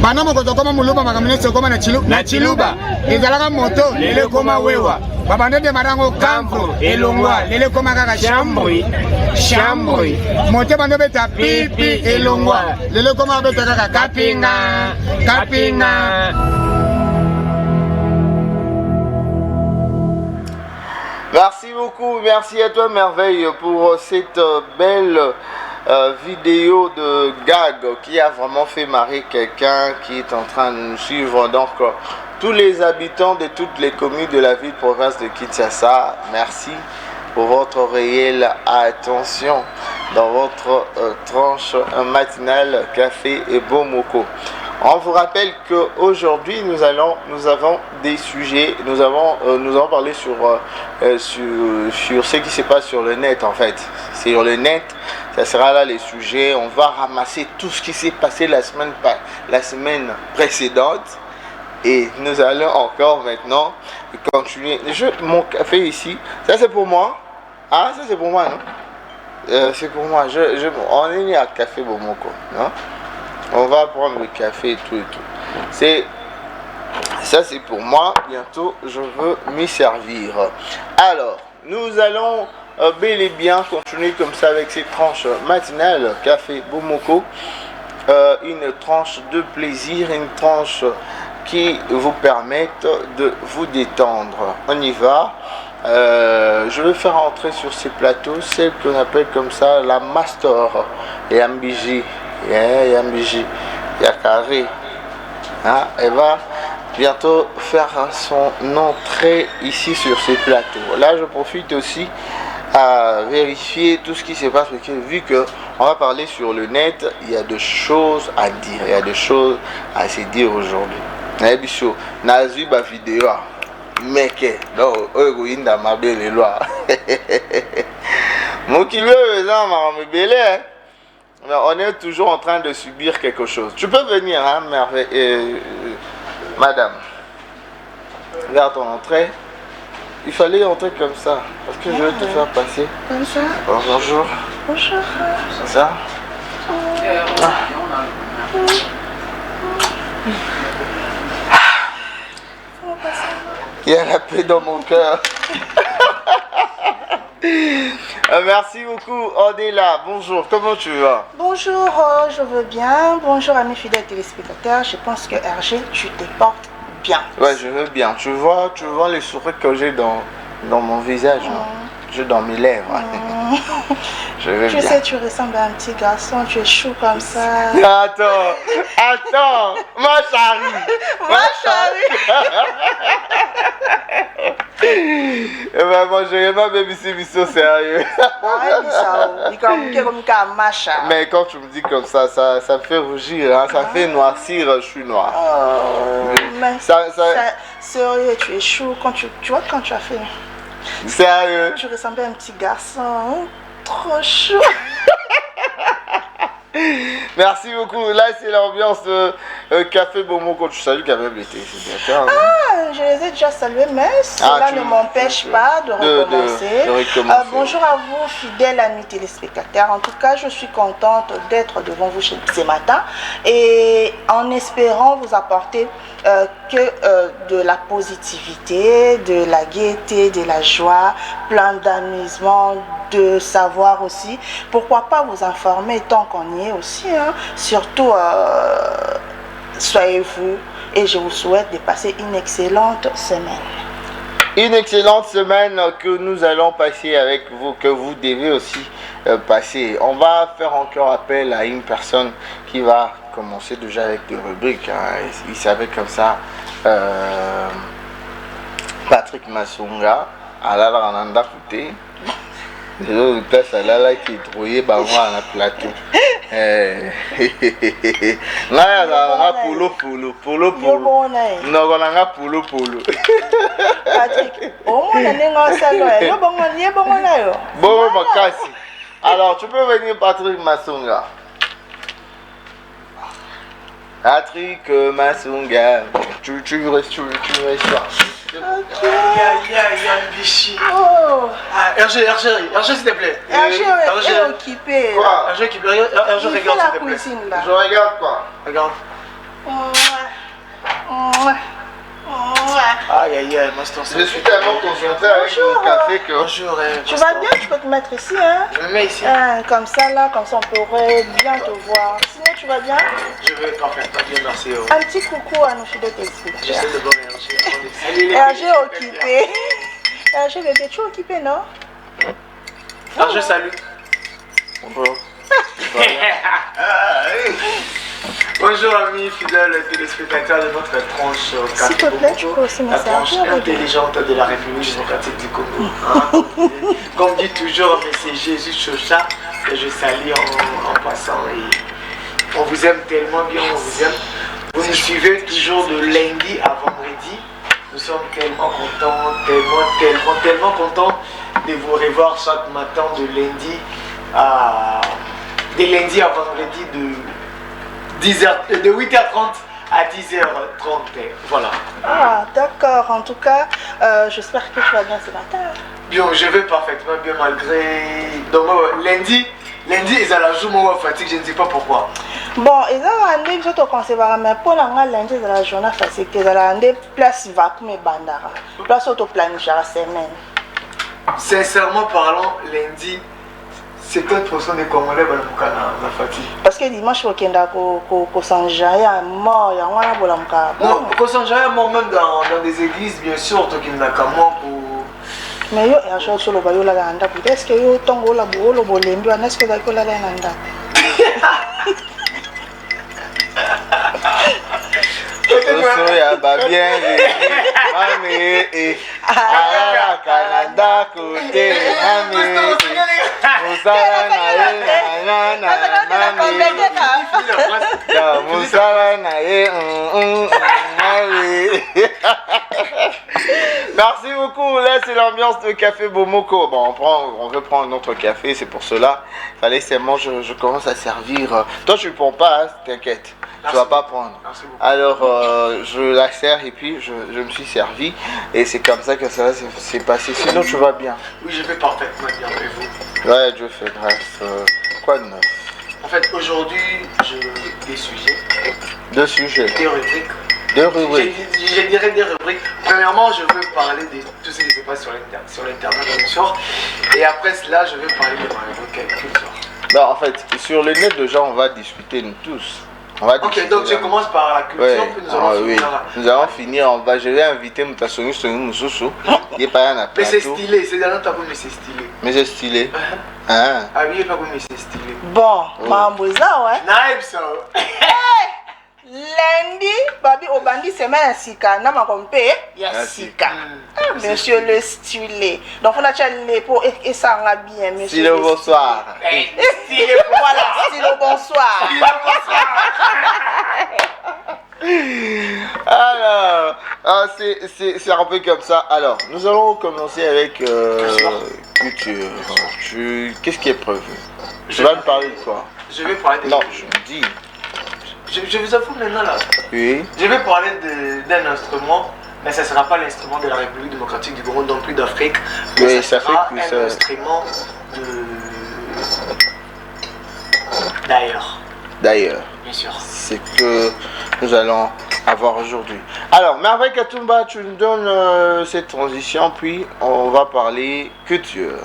Bana moko to koma muluba makamine to koma na chiluba. Ezalaka moto lele koma wewa. Babande de marango kampo elongwa lele koma kaka chambri. Mote bande beta pipi elongwa lele koma beta kaka kapinga. Merci beaucoup, merci à toi Merveille pour cette belle vidéo de gag qui a vraiment fait marrer quelqu'un qui est en train de nous suivre. Donc tous les habitants de toutes les communes de la ville province de Kinshasa, merci pour votre réelle attention dans votre tranche matinale Café et Bomoko. On vous rappelle qu'aujourd'hui nous avons des sujets, nous avons parlé sur ce qui se passe sur le net en fait. Sur le net, ça sera là les sujets. On va ramasser tout ce qui s'est passé la semaine précédente et nous allons encore maintenant continuer. Mon café ici, ça c'est pour moi. Ah, ça c'est pour moi, non? C'est pour moi. On est né à Café Bomoko, non? On va prendre le café et tout et tout. Ça c'est pour moi. Bientôt je veux m'y servir. Alors nous allons bel et bien continuer comme ça avec ces tranches matinales Café Bomoko. Une tranche de plaisir, une tranche qui vous permette de vous détendre. On y va. Je vais faire entrer sur ces plateaux celle qu'on appelle comme ça la Master et MBJ. Yambiji Yakari, elle va bientôt faire son entrée ici sur ces plateaux. Là je profite aussi à vérifier tout ce qui se passe parce que vu que on va parler sur le net, il y a des choses à dire, il y a des choses à se dire aujourd'hui. Nabiso nazu ba vidéo meke donc oyoinda mabele loi. Mon kilo eza ma mabele Mais on est toujours en train de subir quelque chose. Tu peux venir, hein, madame. Vers ton entrée. Il fallait entrer comme ça. Parce que je vais te faire passer. Comme ça. Bonjour. Bonjour. C'est ça? Il y a la paix dans mon cœur. Merci beaucoup, on est là. Bonjour, comment tu vas? Bonjour, je veux bien. Bonjour à mes fidèles téléspectateurs. Je pense que RG, tu te portes bien. Ouais, je veux bien. Tu vois les sourires que j'ai dans mon visage, j'ai dans mes lèvres. Je vais bien. Tu sais, tu ressembles à un petit garçon, tu es chou comme ça. Attends, ma chérie. Eh ben, moi, je n'ai pas même ici, sérieux. Mais quand tu me dis comme ça me fait rougir, hein, ça fait noircir, je suis noir. Sérieux, tu es chou. Quand tu vois quand tu as fait. Sérieux? Tu ressemblais à un petit garçon. Hein? Trop chou. Merci beaucoup. Là, c'est l'ambiance de Café Bomo quand tu salues quand même les téléspectateurs. Je les ai déjà salués, mais cela ne m'empêche pas de recommencer. Bonjour à vous, fidèles amis téléspectateurs. En tout cas, je suis contente d'être devant vous ce matin et en espérant vous apporter de la positivité, de la gaieté, de la joie, plein d'amusement, de savoir aussi. Pourquoi pas vous informer tant qu'on y est aussi. Hein. Surtout, soyez-vous et je vous souhaite de passer une excellente semaine. Une excellente semaine que nous allons passer avec vous, que vous devez aussi passer. On va faire encore appel à une personne qui va commencer déjà avec des rubriques. Hein. Il savait comme ça. Patrick Masonga, Alala Ananda Kouté. Je place à Lala qui est trouvé par moi à la plateau. Là, polo. Non, on a polo. Patrick, bon, Makassi. Alors, tu peux venir, Patrick Masonga. Patrick Masonga. Tu restes là. RG, s'il te plaît. RG est occupé. Quoi? RG, regarde, s'il te plaît. Je regarde quoi? Regarde. Aïe, je suis tellement concentré avec mon café que... Bonjour. Tu vas bien, tu peux te mettre ici, hein? Je me mets ici. Comme ça, on pourrait bien te voir. Sinon, tu vas bien? Je vais parfaitement bien, merci. Un petit coucou à nos fidèles téléspectateurs. J'essaie de bon RG. RG est occupé. RG, bébé, tu es occupé, non? RG, salut. Bonjour. Bonjour amis fidèles téléspectateurs de votre tranche s'il te plaît, tu peux aussi me la tranche servir, intelligente de la République démocratique du Congo. Hein, comme dit toujours M. Jésus Chocha, que je salue en passant. Et on vous aime tellement bien, on vous aime. Vous nous suivez toujours de lundi à vendredi. Nous sommes tellement contents, tellement contents de vous revoir chaque matin de lundi à vendredi de 8h30 à 10h30. Voilà. Ah, d'accord. En tout cas, j'espère que tu vas bien ce matin. Bien, je vais parfaitement bien malgré... Donc, lundi, ils ont la journée fatigue, je ne sais pas pourquoi. Bon, ils ont un autre conseil, mais pour lundi, ils ont la journée fatigue. Ils ont un place vacuum et bandara. Place auto-planifier la semaine. Sincèrement parlant, lundi, 70% des Congolais vont la fatigue. Parce que dimanche, il y a un Sanjaï mort, il y a un non, Sanjaï mort même dans des églises, bien sûr, qui n'a qu'à mort pour... Mais yo, il y a un jour sur le bateau, est-ce que yo tongo la boue, le bolembi, est-ce que vous avez la Aya Canada côté Mami Musala na Musala Merci beaucoup, là c'est l'ambiance de Café Bomoko. Bon, on reprend notre café, c'est pour cela. Fallait seulement je commence à servir. Toi tu ne prends pas, hein, t'inquiète. Tu vas pas prendre. Alors je la sers et puis je me suis servi et c'est comme ça que ça s'est passé. Sinon tu vas bien? Oui, je vais parfaitement bien. Et vous? Ouais, Dieu fait grâce. Quoi de neuf? En fait, aujourd'hui, des sujets. Deux sujets. Des rubriques. Deux rubriques. Je dirais des rubriques. Premièrement, je veux parler de tout ce qui se passe sur l'internet, bien sûr. Et après cela, je vais parler de ma rubrique culture. Non, en fait, sur le net déjà, on va discuter nous tous. Ok, donc je commence par la culture, ouais. puis nous allons finir. Nous allons finir, je vais inviter Moutassouni Moussoussou. Il est pas un mais c'est stylé, c'est dans ta mais c'est stylé. Mais c'est stylé. Ah oui, il est pas mais c'est stylé. Bon, Mamboza, ouais. Naïf ça. Lundi, Babi Obandi semaine à Sika, n'a pas compris, il y a Sika. Monsieur le stylé. Donc on a tchalé pour et ça va bien, monsieur. Stylé bonsoir. Stylé, voilà, stylé bonsoir. Alors, c'est un peu comme ça. Alors, nous allons commencer avec culture. Qu'est-ce qui est prévu? Tu vas me parler de quoi? Je vais parler de... Non, je me dis. Je vous avoue maintenant là. Oui. Je vais parler d'un instrument, mais ce ne sera pas l'instrument de la République démocratique du Congo, non plus d'Afrique. Oui, ça fait que un instrument d'ailleurs. D'ailleurs. Bien sûr. C'est que nous allons avoir aujourd'hui. Alors, Merveille Katumba, tu nous donnes cette transition, puis on va parler culture.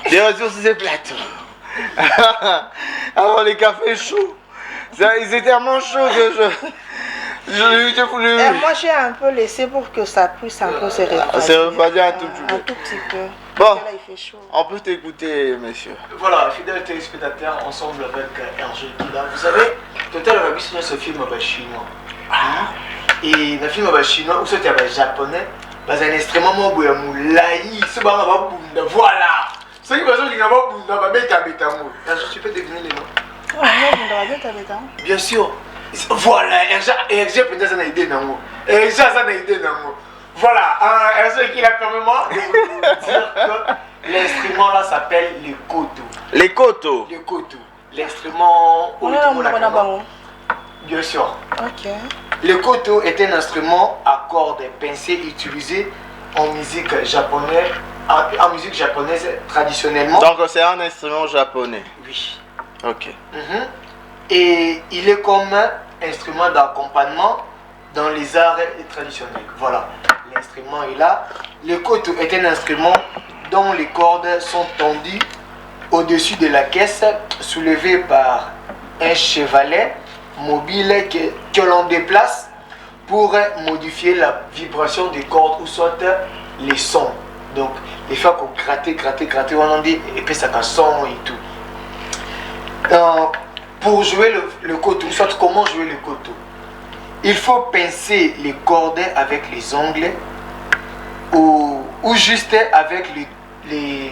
Des retours sur ces plateaux. Alors les cafés chauds, ils étaient tellement chauds que j'ai voulu. Moi j'ai un peu laissé pour que ça puisse un peu se refroidir. Se refroidir un tout petit peu. Un tout petit peu. Bon, là, il fait chaud. On peut t'écouter, monsieur. Voilà, fidèles téléspectateurs, ensemble avec Hergé Kida. Vous savez, Total a vu ce film chinois. Et le film chinois, ou c'était japonais, c'est un instrument moulaï. Voilà. Ce qui veut dire qu'il n'y a pas de tu peux deviner les noms. Bien sûr. Voilà, Hergé peut-être ça n'a idée non. Hergé ça n'a idée non. Voilà, Hergé qui a permis moi de vous dire que l'instrument là s'appelle le koto. Les koto. Le koto. L'instrument bien sûr. Ok. Le koto est un instrument à cordes pincées utilisé en musique japonaise. En musique japonaise traditionnellement. Donc c'est un instrument japonais. Oui. Ok. Et il est comme instrument d'accompagnement dans les arts traditionnels. Voilà. L'instrument est là. Le koto est un instrument dont les cordes sont tendues au-dessus de la caisse, soulevées par un chevalet mobile que l'on déplace pour modifier la vibration des cordes ou soit les sons. Donc, il faut qu'on gratter, on en dit, et puis ça fait son et tout. Pour jouer le koto, soit comment jouer le koto, il faut pincer les cordes avec les ongles ou juste avec les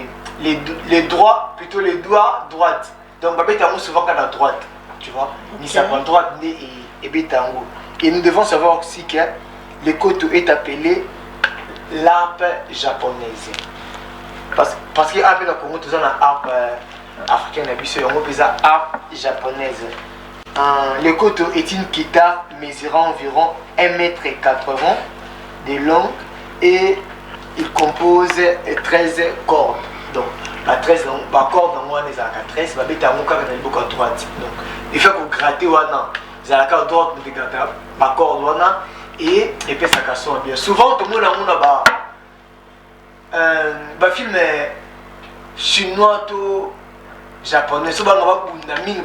doigts, plutôt les doigts droites. Donc, souvent qu'à la droite, tu vois, ni ça prend droite, ni et bétango. Et nous devons savoir aussi que le koto est appelé l'harpe japonaise. Parce qu'il y a un peu de Congo, tout ça, harpe africaine, on appelle ça harpe japonaise. Le koto est une guitare mesurant environ 1,80 m de long et il compose 13 cordes. Donc, la 13 corde dans moi, les 13, ma bête à mon cas, on a beaucoup à droite. Donc, il faut qu'on gratte, vous avez la corde droite, vous grattez ma corde, et puis ça casse bien. Souvent, tout le monde a un film chinois, tout japonais, souvent on va pour une mine,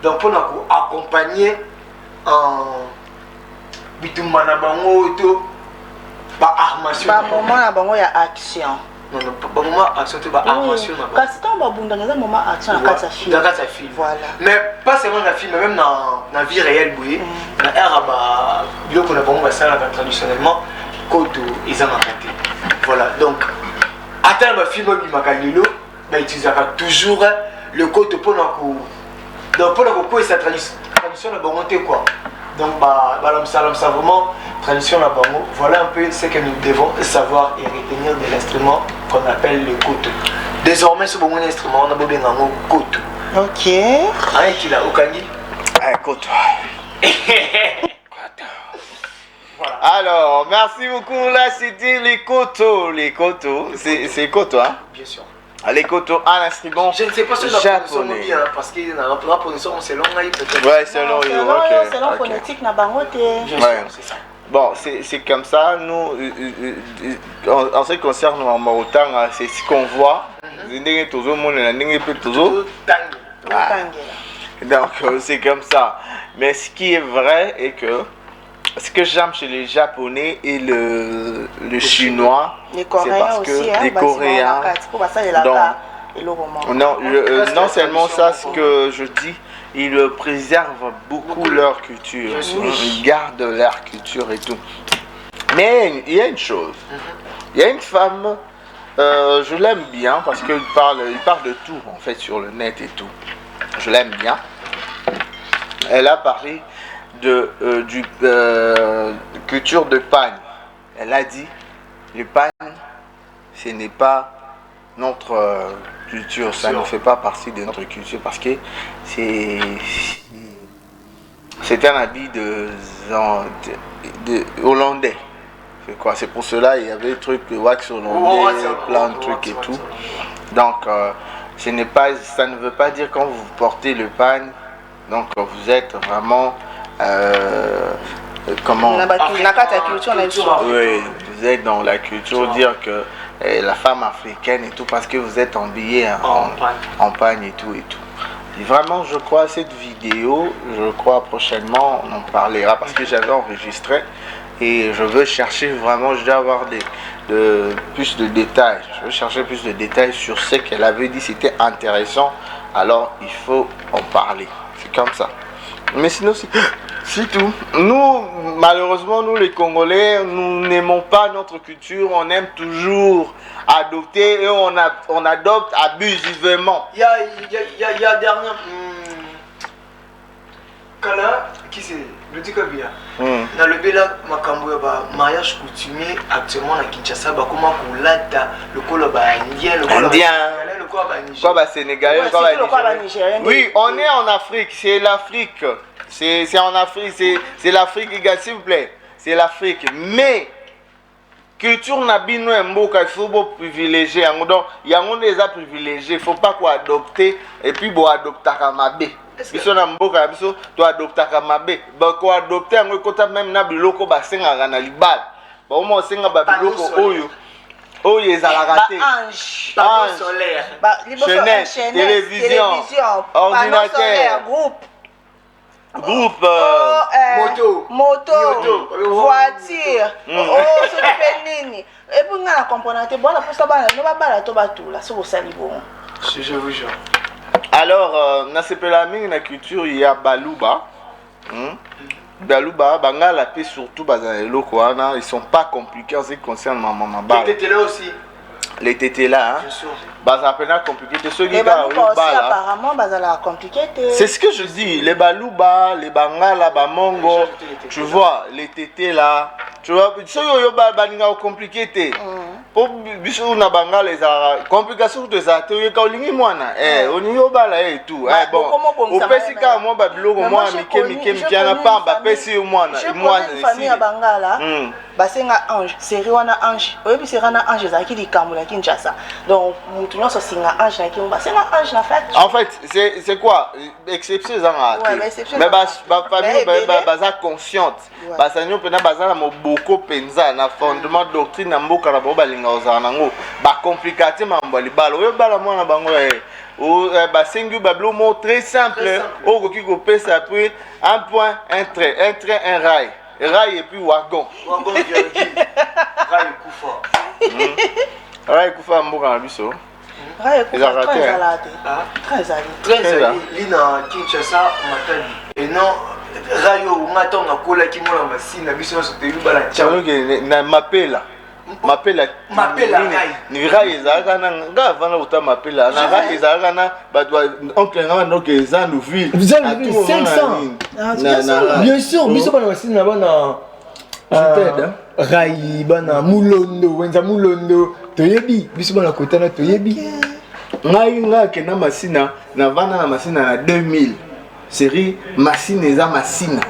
donc pour nous accompagner en bitumba na bango to ba armation ba moment na bango ya action. Non, ba moment action to ba armation na bango. Kasi tant ba bunda na moment action na kata film. Dans kata film. Voilà. Mais pas seulement dans film, même dans la vie réelle boye. Na era ba biloko na bango ba sala traditionnellement koto ezanga raté. Voilà. Donc attends ba film bi makalilo ba utilisaka toujours le koto pour nous. Donc pour nous sa tradition na bango te quoi. Donc ça vraiment tradition la bango. Voilà un peu ce que nous devons savoir et retenir de l'instrument qu'on appelle le koto. Désormais ce bon instrument on a besoin d'un koto. OK. Ah qui l'a okangi? Ah koto. Voilà. Alors, merci beaucoup. Là, c'était les koto. Les koto, c'est koto, hein? Bien sûr. Les koto, un instrument je ne sais pas si la japonais. Bien, parce que la prononciation c'est long peut-être. Ouais, c'est long. C'est long phonétique na bangote. Bien sûr, c'est ça. Bon, c'est comme ça. Nous, en ce qui concerne en Marocain, c'est ce qu'on voit. Donc, c'est comme ça. Mais ce qui est vrai est que ce que j'aime chez les Japonais et le Chinois, c'est parce que aussi, les Coréens, non seulement ça, ce que je dis, ils préservent beaucoup leur culture, ils gardent leur culture et tout. Mais il y a une chose, il y a une femme, je l'aime bien parce qu'il parle de tout en fait sur le net et tout. Je l'aime bien. Elle a parlé de culture de pagne. Elle a dit le pagne, ce n'est pas notre culture, ça ne fait pas partie de notre culture parce que c'est un habit de hollandais. C'est quoi? C'est pour cela il y avait des trucs de wax hollandais, plein de trucs et tout. Donc ça ne veut pas dire quand vous portez le pagne, donc vous êtes vraiment comment? Oui, vous êtes dans la culture, dire que la femme africaine et tout, parce que vous êtes habillé en pagne et tout et tout. Et vraiment, je crois cette vidéo, je crois prochainement on en parlera parce que j'avais enregistré et je veux chercher vraiment, je dois avoir plus de détails. Je veux chercher plus de détails sur ce qu'elle avait dit, c'était intéressant. Alors il faut en parler. C'est comme ça. Mais sinon, c'est tout. Nous, malheureusement, nous les Congolais, nous n'aimons pas notre culture. On aime toujours adopter et on adopte abusivement. Il y a dernier... Kala, qui c'est? Le dit que bien. Dans le Bela, mariage coutumier actuellement à Kinshasa, comment on l'a le coloba indien, le coloba sénégalais, le coloba nigérien. Oui, on est en Afrique, c'est l'Afrique. C'est en Afrique, c'est l'Afrique, les gars, s'il vous plaît. C'est l'Afrique. Mais, culture nabino et mboka, il faut privilégier. Donc, il y a des privilégiés. Il ne faut pas qu'on adopte et puis qu'on adopte à Kamabé. Biso na mboka biso to adoptaka mabe ba ko adopter ngo kota même na biloko ba senga na libala ba mo senga ba biloko oyo ezalaka te ange solaire ba télévision ordinateur groupe moto voiture so penini et puis nga na comprendre te bona posa bana no ba bala to batula so sali bon je vous jure. Alors, dans ce pays la culture, il y a Baluba. Baluba, Bangala, et surtout, ils ne sont pas compliqués en ce qui concerne Maman Bal. Les tétés là aussi. Les tétés là, bien sûr. Ça peut être compliqué. Apparemment, ça compliqué. C'est ce que je dis. Les Baluba, les Bangala, Bamongo, tu vois, les tétés là. Tu vois, ce qui est compliqué. Pour biso na banga les complications de ça tu ka olingi mwana on y obala et tout bon au pesika moi ba biloko moi mike mtiana pamba pesi mwana moi famille ya bangala basenga ange série wana ange oyebi série na ange za ki likamula Kinshasa donc mutu nyoso singa ange na ki basenga ange na fait en fait c'est quoi exception za mais ba famille baza consciente basanyo pena baza na moboko penza na fondement doctrine na mboka na ba complicaté mambo libala oyo bala mwana bango basengi bablomo très simple okoki kopesa puis un point un trait un rail rail et puis wagon rail kufa mboka na biso lina Kinshasa matali et non rayo matonga kola ki mona masina biso so te bala chalo na mapela ni rail ezalaka na nga vana uta mapela na rail ezalaka na bato oncle nga donc eza no ville vous avez 500 bien sûr biso bana masina bana rail bana mulondo wenza mulondo toyebi biso bana kotana toyebi nga kena masina na vana na masina na 2000 série masina eza masina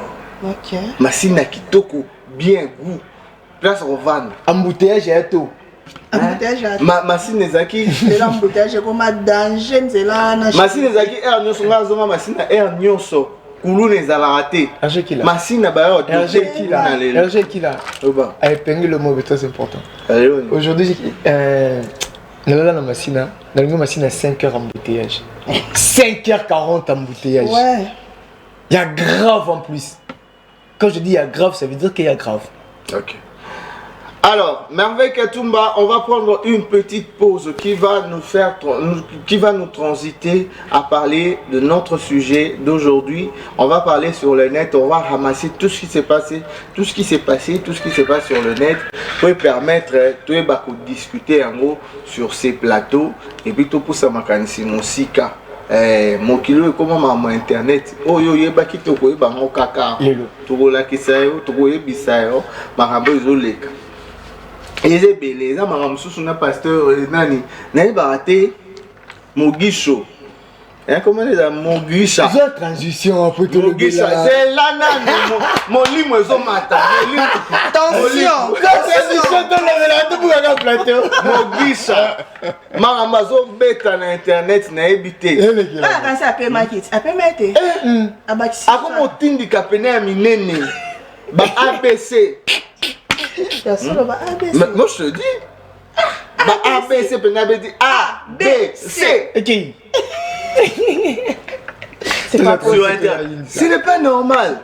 masina kitoko bien goût place revendre embouteillage ya to masina ezaki embouteillage comme danger nzela na masina ezaki air nyonso nga zonga masina air nyonso kuluna ezalaka te masina bayo RG Kila a épinglé le mot très important aujourd'hui nalala na masina nalingi masina 5h embouteillage 5h40 embouteillage ouais il y a grave en plus quand je dis il y a grave ça veut dire qu'il y a grave. Ok. Alors, Merveille Katumba, on va prendre une petite pause qui va nous transiter à parler de notre sujet d'aujourd'hui. On va parler sur le net, on va ramasser tout ce qui s'est passé, tout ce qui se passe sur le net pour permettre de discuter en gros sur ces plateaux et puis tout pour ça mon sika. Mon kilo comment maman internet oh yo yeba ki to ko yeba ngo kaka to la kisayo to ko yebisayo makambo ezoleka eze beleza makambo susu na pasteur nani na yeba te Mogisho comment les Mogisha c'est la transition après tout le c'est là mon limo ezo mata attention Mogisha makambo zo beta na internet na ebité quand ça appelle market appelle mete abakisi ako motindika pene ya minene ba ABC moi je te dis ba ABC pene ya bedi A B C c'est pas possible. Ce n'est pas normal.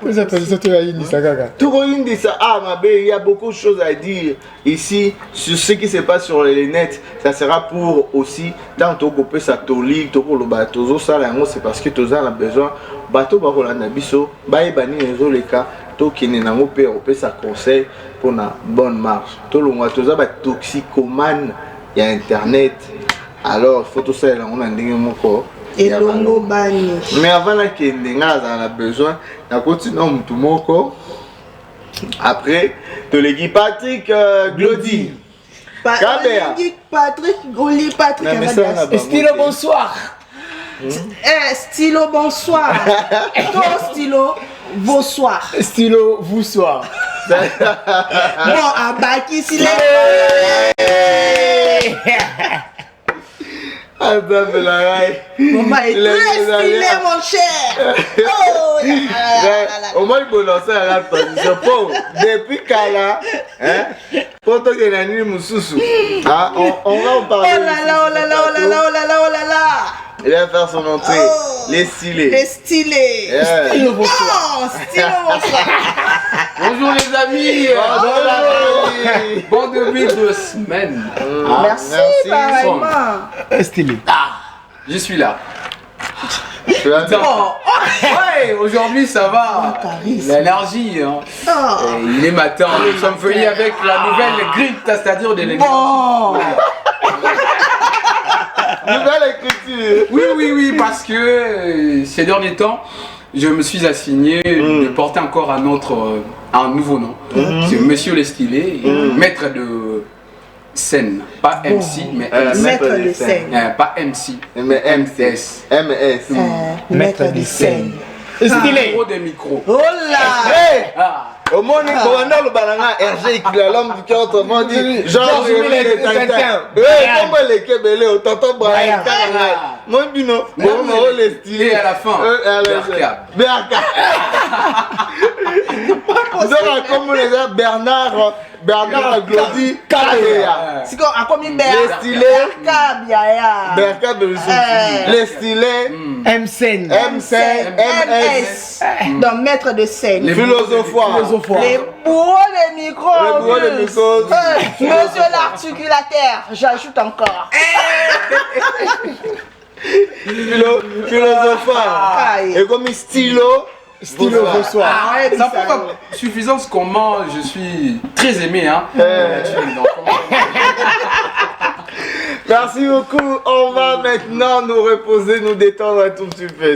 Tout il y a beaucoup de choses à dire ici sur ce qui se passe sur les net. Ça sera pour aussi tant que tu peux s'attoler, tu peux le bateau, c'est parce que tu as besoin. Bateau barola nabiso, bae bani les cas, to qui n'est pas au peut ça conseil pour une bonne marche. Tout le monde, tu as toxicomane, il y a internet. Alors il faut tout ça, on a dit mon corps. Et longo bani. Mais avant que Nenga a besoin, on continue tout moko. Après, tu le dis Patrick Glody. Patrick Goli, Patrick. Stylo bonsoir. Stylo bonsoir. Toi stylo bonsoir. Stylo vous soir. Bon, à Baki s'il est. Maman est très stylé mon cher. Au moins il faut lancer la transition. Depuis Kala, pour toi que Nani Moussoussou, on va en parler. Oh là là, oh là là, oh là là, oh là là, oh là là. Il va faire son entrée. Les stylés. Les stylés. Stylo bonsoir. Stylo bonsoir. Bonjour les amis. Bon début de semaine. Merci, pareillement. Stylé. Je suis là. Ouais, aujourd'hui ça va. L'énergie. Il est matin. Nous sommes venus avec la nouvelle grille, c'est-à-dire de l'énergie. Nouvelle écriture. Oui, parce que ces derniers temps, je me suis assigné de porter encore un nouveau nom. C'est Monsieur le Stylé, maître de scène. Pas MC, mais maître de scène. Pas MC, mais MS. Maître de scène. Stylé. Des micros. Oh là. Au monde, le balanga RG qui l'homme du cœur autrement dit genre les Tintins. Comment les Kébélés au tonton Brian. Mon bino, on les stylés à la fin. BRK. comme les Bernard Glody Kabea. C'est quoi, à combien les stylés Berka les stylés MSN MS donc maître de scène, les philosophoires, les bourreaux des micros, monsieur l'articulateur, j'ajoute encore philosophoire et comme stylo bonsoir. Ça prouve suffisance comment je suis très aimé hein. Merci beaucoup. On va maintenant nous reposer, nous détendre un tout petit peu.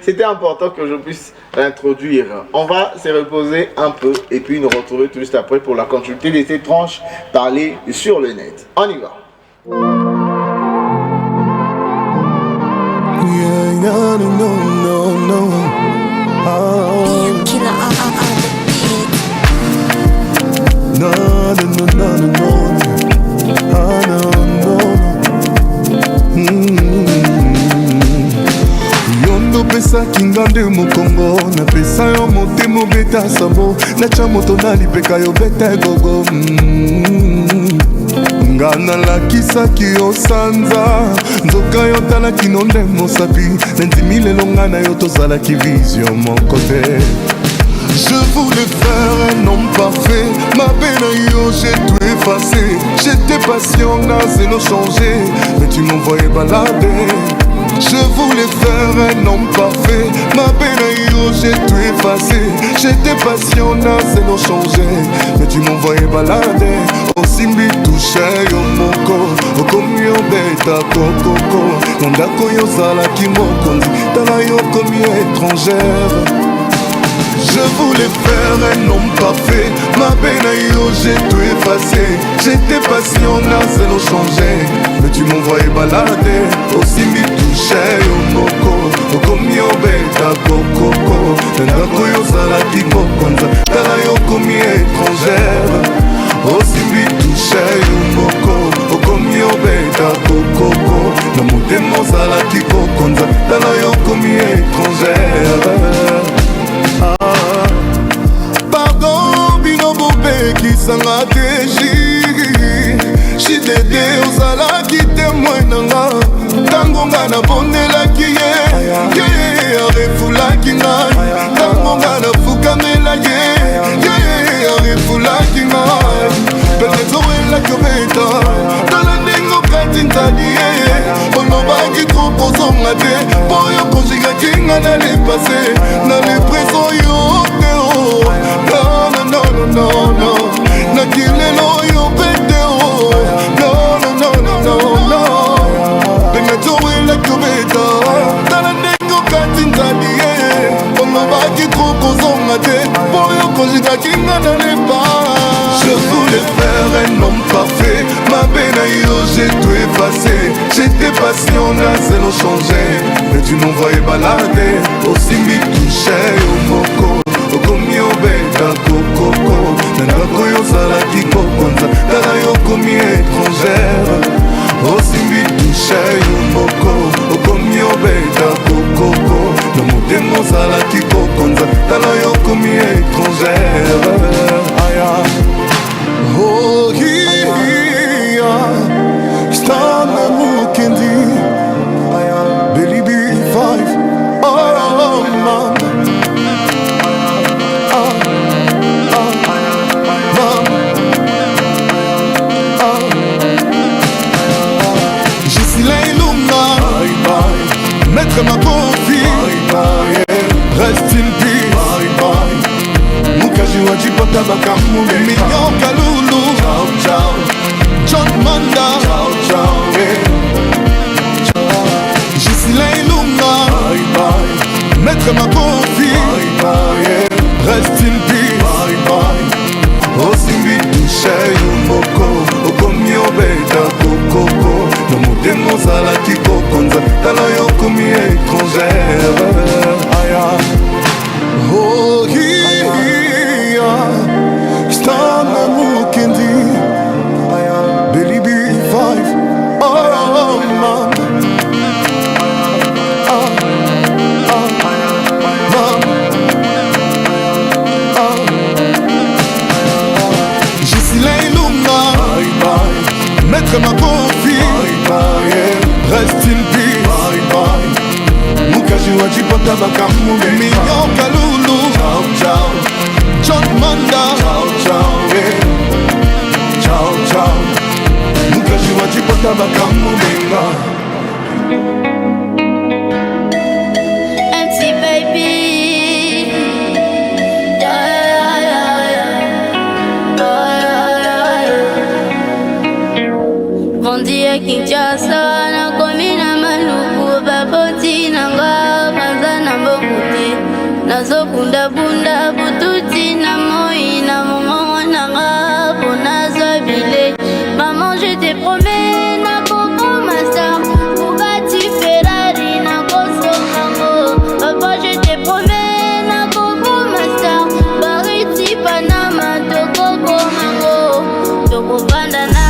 C'était important que je puisse l'introduire. On va se reposer un peu et puis nous retrouver tout juste après pour la continuité des étranges parler sur le net. On y va. yondo pesaki nga nde mokongo napesa yo motema obeta sambo natya moto nalipeka yo beta egogo nga nalakisaki yo sanza nzoka yo talaki no nde mosapi nandimi lelo nga na yo tozalaki vizio moko te. Je voulais faire un homme parfait, ma peine yo j'ai tout effacé. J'étais patient, n'a zéro changé, mais tu m'envoyais balader. Je voulais faire un homme parfait, ma peine yo j'ai tout effacé. J'étais patient, n'a zéro changé, mais tu m'envoyais balader. Osimbi touché yo moko, okomi yo beta kokoko. Nondako yo zalaki mokonzi, tala yo komi étrangère. Je voulais faire un homme parfait, ma peine yo j'ai tout effacé. J'étais patient, n'a zéro changé, mais tu m'envoyais balader. Aussi m'y touchait yo moko, okomi yo beta kokoko. Nandako yo zalaki mokonza, tala yo komi étrangère. Aussi m'y touchait yo moko, okomi yo beta kokoko. Na motema zalaki mokonza, tala yo komi étrangère. Pardon, bino bopekisanga te jidede ozalaki témoin nanga ntango nga nabondelaki ye arefulaki ngai ntango nga nafukamela ye arefulaki ngai petezoelaki obeta tala ndenge okati nzali ye olobaki tro kozonga te mpo yo konjingaki nga na lepase na lepreso yo te o no nakilelo yo pete o no bengatowelaki obeta tala ndenge okati nzali ye olobaki tro kozonga te mpo yo konjingaki nga na lepase. Je voulais faire un homme parfait, ma peine yo j'ai tout effacé. J'étais patient, n'a zéro changé, mais tu m'envoyais balader. Aussi m'y touchait au moko, okomi yo beta kokoko. Nandako yo zalaki kokonza, tala yo komi étrangère. Aussi m'y touchait au moko, okomi yo beta kokoko. Na motema zalaki kokonza, tala yo komi étrangère. Oh yeah, stand the Mukendi, Billy B5, oh man, Gisela Ilunga, maître ma confie, reste in peace. Mukaji wajipata bakamu Mignon Kalulu John Manda Gisela Ilunga Maître ma confie Rest in peace Osimbi touche yumoko Okomi obeta kokoko No motemo zalaki kokonza Tala yo komi étrangère Oh yeah, stop. wajipata bakamu Mignon Kalulu Ciao ciao John Manda Ciao ciao Ciao ciao Mukashi wajipata bakamu benga MC baby Kinshasa na komi na maluku baboti na nga banza na mbokuti nazokunda bunda bututi na moi na momo na nga pona zabile maman je te promets na koko master Bugatti Ferrari na koso mango papa je te promets na koko master Bariti Panama tokoko mango tokobanda na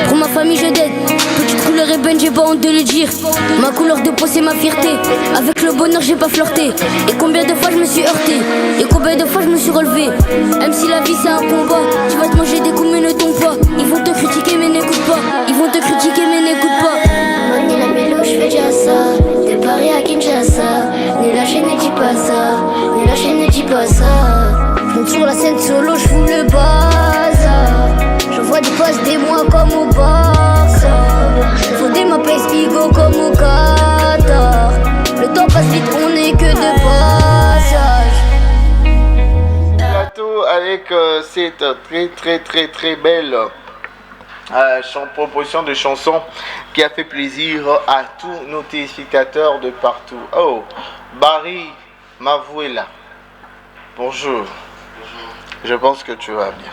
Pour ma famille je d'aide. Petite couleur ébène, j'ai pas honte de le dire. Ma couleur de peau c'est ma fierté. Avec le bonheur j'ai pas flirté. Et combien de fois je me suis heurté. Et combien de fois je me suis relevé. Même si la vie c'est un combat. Tu vas te manger des coups mais ne tombe pas. Ils vont te critiquer mais n'écoute pas. Ils vont te critiquer mais n'écoute pas. Ni la mélo je fais déjà ça. T'es Paris à Kinshasa. Ni lâcher ne dis pas ça. Ni lâcher ne dis pas ça. Je monte sur la scène solo, je fous le bazar. Je vois des passes des mois comme au Barça. Faut des maps Espigo comme au Qatar. Le temps passe vite, on n'est que de passage. Plateau avec cette très belle proposition de chanson qui a fait plaisir à tous nos téléspectateurs de partout. Oh, Barry Mavouela. Bonjour. Je pense que tu vas bien.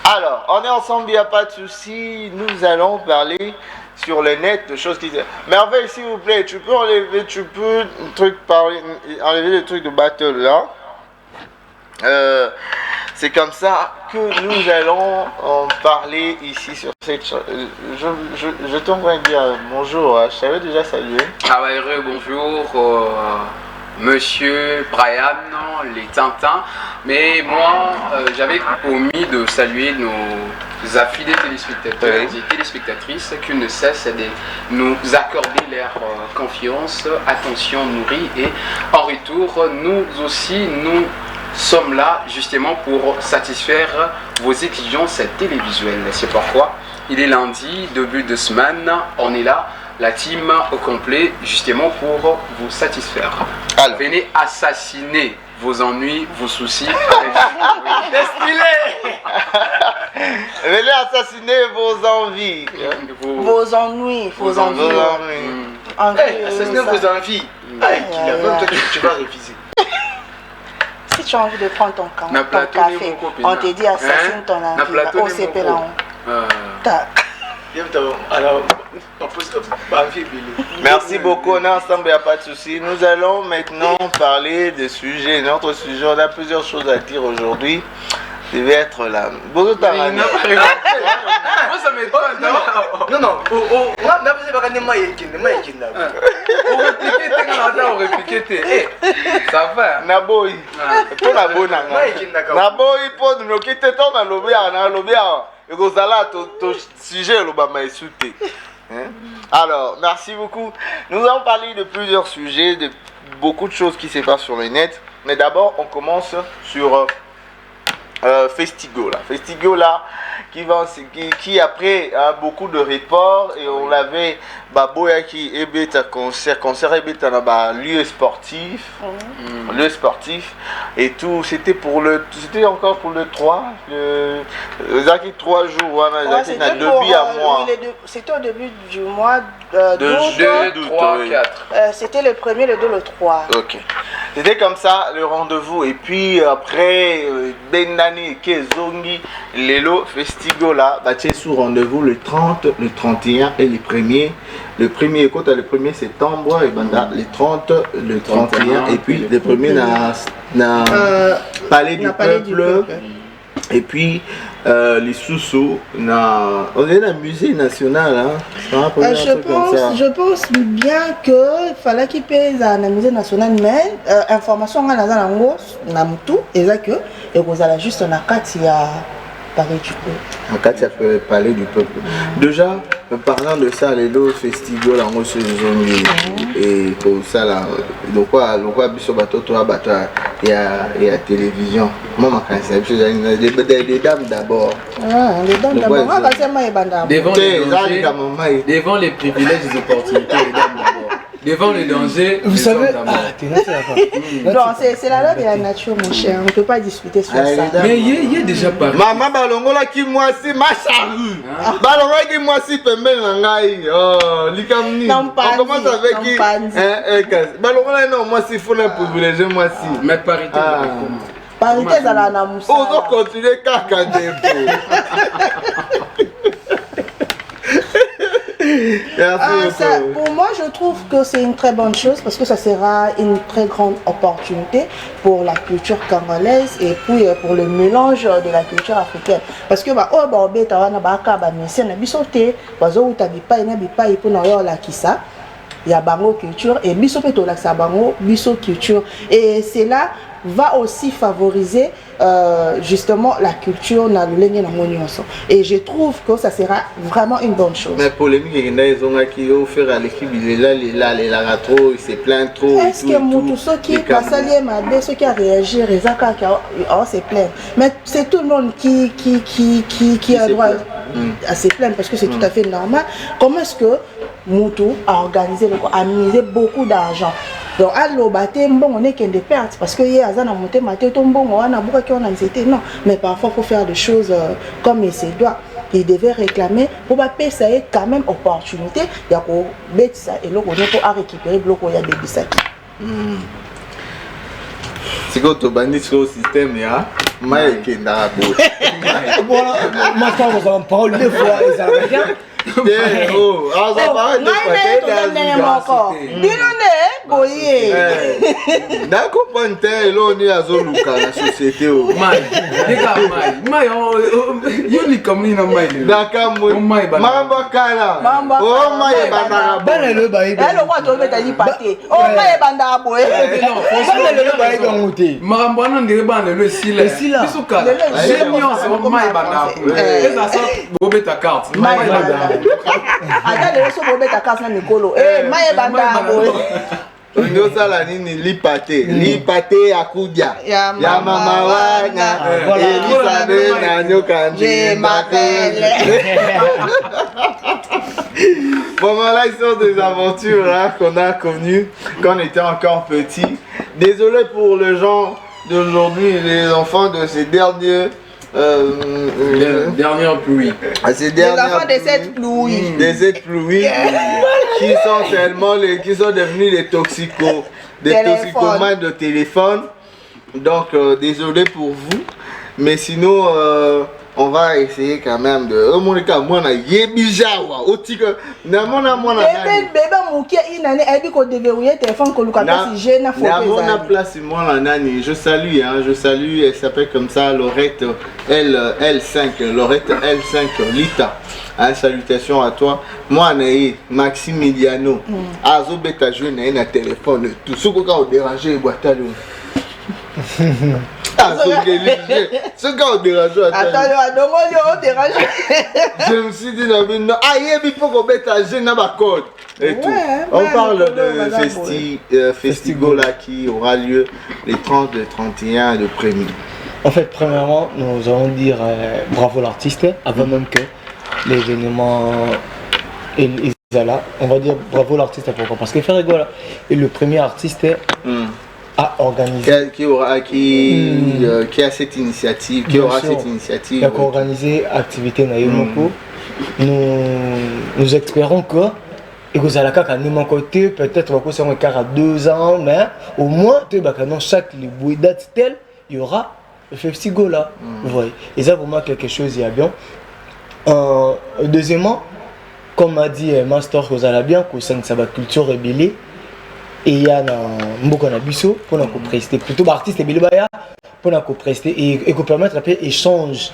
Alors, on est ensemble, il n'y a pas de souci. Nous allons parler sur le net de choses qui... Merveille, s'il vous plaît, tu peux enlever, enlever le truc de battle là. C'est comme ça que nous allons en parler ici sur cette... Je t'envoie dire bonjour, je t'avais déjà salué. Ah bah heureux, bonjour. Monsieur Brian, les Tintins, mais moi j'avais promis de saluer nos affidés téléspectateurs et téléspectatrices qui ne cessent de nous accorder leur confiance, attention nourrie, et en retour nous aussi nous sommes là justement pour satisfaire vos exigences télévisuelles. C'est pourquoi il est lundi, début de semaine, on est là. La team au complet, justement pour vous satisfaire. Alors. Venez assassiner vos ennuis, vos soucis. Venez assassiner vos envies. Vos ennuis. Vos envies. Assassiner vos envies. Même toi, tu vas réviser. Si tu as envie de prendre ton café, on te dit assassine ton envie. Au CP là. Alors, merci beaucoup, on est ensemble, il n'y a pas de souci. Nous allons maintenant parler de sujets. Notre sujet, on a plusieurs choses à dire aujourd'hui. Je vais être là. Bonjour, Tarani. Moi, ça m'étonne. Non. On a besoin de répliquer. Ça va. Naboy. Pour la bonne. Naboy, pour nous quitter, on a lobby. Et vous allez ton sujet, l'Obama est sauté. Alors, merci beaucoup. Nous allons parler de plusieurs sujets, de beaucoup de choses qui se passent sur le net. Mais d'abord, on commence sur Festigo là, qui après a beaucoup de reports et on l'avait Baboya qui est un concert dans lieu sportif, et tout. C'était encore pour le 3, Zaki 3 jours, c'était au début du mois de 3, 4. C'était le 1er, le 2, le 3. Ok. C'était comme ça le rendez-vous. Et puis après, Benani, Kezongi, Lelo, Festigo là, c'est sous rendez-vous le 30, le 31 et le 1er. Le 1er, quand le 1er septembre, et le 30, le 31, et puis le 1er na Palais du Peuple. Et puis les sous-sous, on est dans le musée national. Hein. Je pense bien qu'il fallait qu'il pèse dans le musée national, mais information on a dans et que vous allez juste en Palais du Peuple. Palais du Peuple. Déjà, parlant de ça, les deux festivals en reçu et pour ça là, donc quoi biso bateau il y a télévision. Moi des dames d'abord. Les dames d'abord. Devant les privilèges et les opportunités, les dames d'abord. Devant les dangers, vous savez, non, c'est la loi de la nature, mon cher. On ne peut pas discuter sur ça. Mais il y a déjà pas. Maman balongola qui moi si ma charrue. Balongola qui moi si pembel nangai. Oh, likamni. On commence avec qui balongola non moi si faut un privilège moi si. Mais parité. Parité dans la namoussa. On doit continuer kaka dépôt. Pour moi, je trouve que c'est une très bonne chose parce que ça sera une très grande opportunité pour la culture congolaise et puis pour le mélange de la culture africaine. Parce que il y a bango culture et biso culture et cela va aussi favoriser justement la culture na lulenge na monyoso et je trouve que ça sera vraiment une bonne chose. Mais polémique ils ont qui au faire à l'équipe là trop il se plaint trop. Est-ce que mutu soki basali mabe ceux qui a réagi rezaka se plaindre mais c'est tout le monde qui a droit à se plaindre parce que c'est tout à fait normal. Comment est-ce que Mutu a organisé a misé beaucoup d'argent. Donc à l'obate on est qu'un des pertes parce que y a zana monté maté tombon on a beaucoup qui on a non mais parfois faut faire des choses comme il se doit. Il devait réclamer pour pas payer ça quand même opportunité il y a ko bet ça et là on est pour récupérer bloc il y a des bisaki. C'est quand tu bandit sur le système ya mais qui n'a pas voilà ma femme on parle deux fois et ça va bien. Ndosala nini lipate akudia ya mama wana Elisabeth na nyoka makele. Bon là ils sont des aventures hein, qu'on a connues quand on était encore petit. Désolé pour les gens d'aujourd'hui, les enfants de ces dernières pluies. Les enfants de cette pluie. De cette pluie qui sont tellement qui sont devenus des toxicomanes de téléphone. Donc désolé pour vous. Mais sinon on va essayer quand même de Monica moi na yebijawa otika na mona bébé mukia inane ebi ko déverrouiller téléphone ko luka si j'ai na photo. Na mona place moi la nani, je salue elle s'appelle comme ça Laurette L5 Laurette L5 Lita. Hein, salutations à toi. Moi naï Maximiliano azo beta jeune na téléphone tout ce qu'on a dérangé boîte ce gars au dérangé. Je me suis dit, non, il faut qu'on mette un jeune dans ma code. Et tout. On parle de Festigo là qui aura lieu les 30, le 31 et le 1er. En fait, premièrement, nous allons dire bravo l'artiste, avant même que l'événement est là. On va dire bravo l'artiste, pourquoi? Parce que Ferrego là est le premier artiste à organiser. Qui a cette initiative, qui aura cette initiative. Qui a organisé l'activité Nayomoko. Nous espérons que et que ça la caca de mon côté, peut-être que c'est un quart à 2 ans, mais au moins, dans chaque date telle, il y aura le festival là. Vous voyez. Et ça, vraiment quelque chose, il y a bien. Deuxièmement, comme a dit Master, que vous allez bien, que c'est une culture rébellée. Et il y a un beaucoup de biseau pour nous prester. Plutôt artiste et pour nous prester et que permettre un peu échange.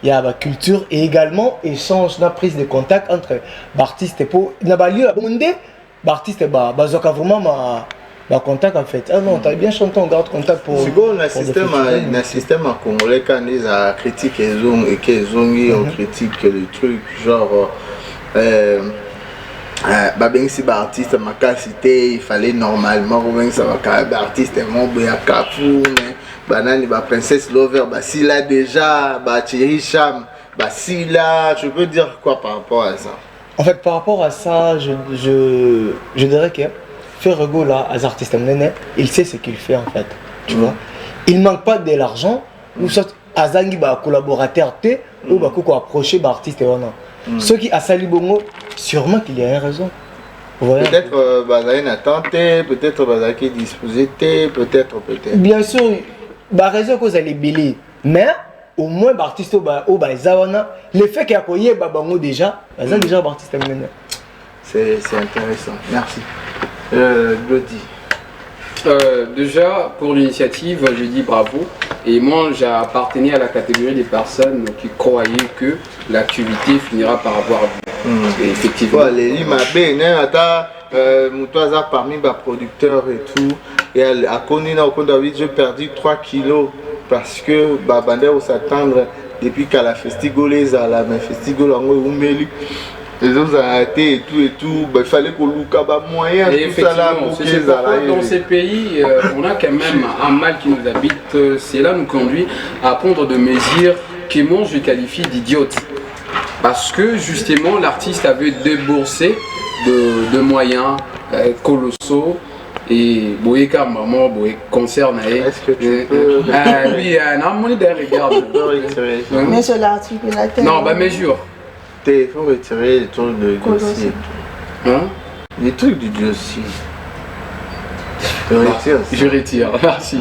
Il y a la culture et également échange la prise de contact entre l'artiste et pour n'a pas lieu à demander l'artiste et vraiment ma contact en fait. Ah non, tu as bien chanté, on garde contact pour. C'est bon, le système à congolais quand ils critiquent et qu'ils ont critique le truc genre si l'artiste m'a cité, il fallait normalement que ça va l'artiste mon bien Carrefour banane princesse Lover si là déjà Thierry Cham si là je peux dire quoi par rapport à ça? En fait par rapport à ça je dirais que Ferrego là les artistes il sait ce qu'il fait en fait, tu vois, il manque pas de l'argent ou soit azangi collaborateur ou approcher l'artiste ceux qui a sali bongo sûrement qu'il y a une raison. Peut-être une attente, peut-être qui disposé, peut-être. Bien sûr, la raison que vous allez bélir, mais au moins l'artiste le fait qu'il y a bango déjà, déjà l'artiste c'est intéressant. Merci. Glody. Déjà pour l'initiative, je dis bravo. Et moi j'appartenais à la catégorie des personnes qui croyaient que l'activité finira par avoir lieu. Et effectivement. Les parmi les producteurs et tout. Et à Konina, au David, j'ai perdu 3 kilos parce que Babandé on s'attendre depuis qu'à la festival à la festival en Oumeli. Les autres ont arrêté et tout, il fallait qu'on loue moyen. Et effectivement, c'est dans ces pays, on a quand même un mal qui nous habite. Cela nous conduit à prendre des mesures que moi je qualifie d'idiotes. Parce que justement, l'artiste avait déboursé de moyens colossaux. Et Boyeka maman concert est-ce que tu peux lui non mon idée regarde mais sur l'articulateur non mesure il faut retirer les trucs de dossier. Les trucs du dossier. Je retire, merci.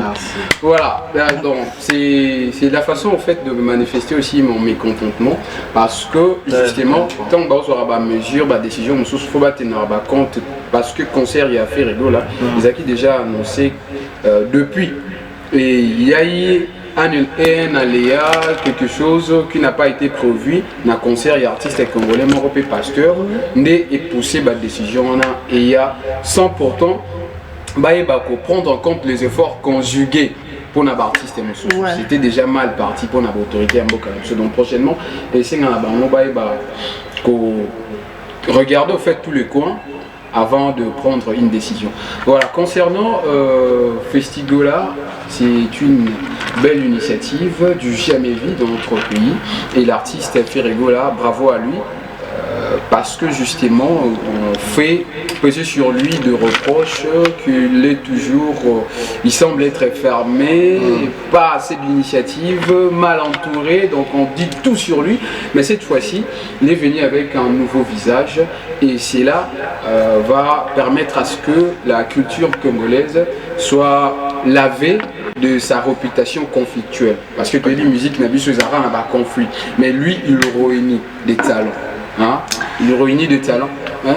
Voilà, donc c'est la façon en fait de manifester aussi mon mécontentement parce que justement, tant que on aura mesure, décision, il faut tenir compte parce que le concert il a fait rigolo là, ils ont déjà annoncé depuis et il y a eu un aléa, quelque chose qui n'a pas été prévu dans le concert et artiste congolais Morope Pasteur n'est poussé la décision et il y a sans pourtant prendre en compte les efforts conjugués pour nos artistes. C'était déjà mal parti pour notre autorité donc prochainement c'est regarder au fait tous les coins avant de prendre une décision. Voilà, concernant Festigola, c'est une belle initiative du jamais vu dans notre pays et l'artiste Ferregola, bravo à lui. Parce que justement on fait peser sur lui de reproches qu'il est toujours, il semble être fermé, pas assez d'initiative, mal entouré, donc on dit tout sur lui, mais cette fois-ci il est venu avec un nouveau visage et cela va permettre à ce que la culture congolaise soit lavée de sa réputation conflictuelle, parce que la musique n'a pas conflit, mais lui il réunit des talents. Hein? Il réunit des talents. Hein?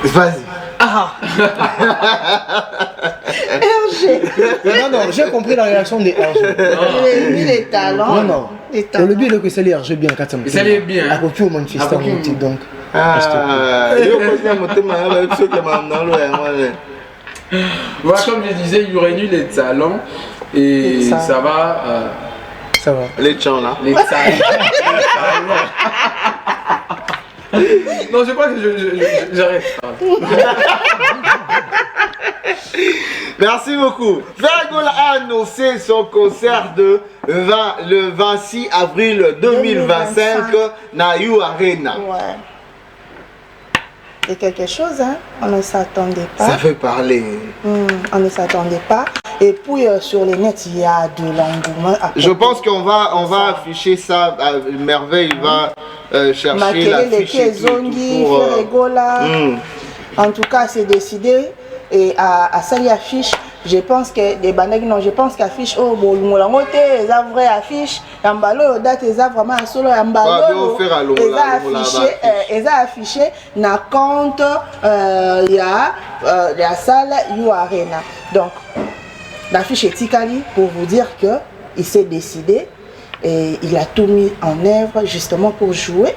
Vas-y. RG. Non, j'ai compris la réaction des RG. Il réunit les talents. Non. Le but est que c'est les RG bien. Ça l'est bien. À côté au manifestant donc. Voilà, comme je disais, il réunit les talents et ça va. Ça va. Les chants là. Les non, je crois que j'arrête. Merci beaucoup. Ferregola a annoncé son concert de le 26 avril 2025 na You Arena. Ouais. C'est quelque chose, hein? On ne s'attendait pas. Ça fait parler. On ne s'attendait pas. Et puis sur les nets, il y a de l'engouement. Je pense qu'on va afficher ça. Merveille va chercher l'affiche pour Ferregola. En tout cas, c'est décidé. Et à Sali affiche, je pense que des bandeaux, non, je pense qu'affiche au Bolmolangote, les vraies affiches, Yambalo, date, les vraiment solo, Yambalo, les affiché, na compte, il y a la salle You Arena. Donc, l'affiche est Tikali pour vous dire que il s'est décidé et il a tout mis en œuvre justement pour jouer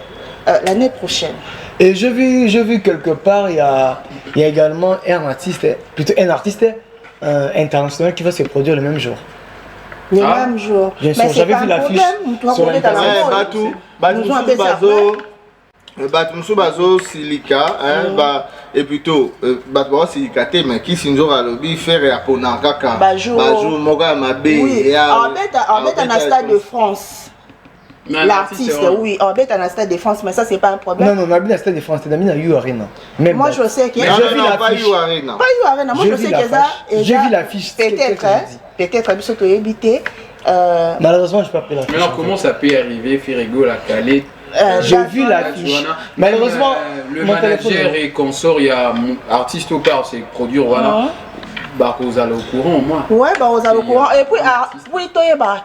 l'année prochaine. Et je vu quelque part, il y a également un artiste international qui va se produire le même jour. Le même jour. Bien sûr, j'avais vu l'affiche sur Internet. Batumsu Bazo Silika, et plutôt Batbo Silika, mais qui s'injure à l'objet faire à Ponakaka. Bajou Moga Mabé. Oui, en fait, en stade de France. L'artiste, oui, en fait, en stade de France, mais ça, c'est pas un problème. Non, on a bien stade de France, c'est dans You Arena. Moi, je sais que. Pas You Arena. Pas You Arena, moi, je sais que ça. J'ai vu l'affiche. Peut-être, il faut éviter. Malheureusement, je peux pas appeler l'affiche. Maintenant, comment ça peut arriver, Ferrego, la Calais? J'ai vu l'affiche. Malheureusement, le manager et consort, il y a artiste au part, c'est produire, voilà. Bah, vous allez au courant, au moins. Ouais, bah, vous allez au courant. Et puis, pour y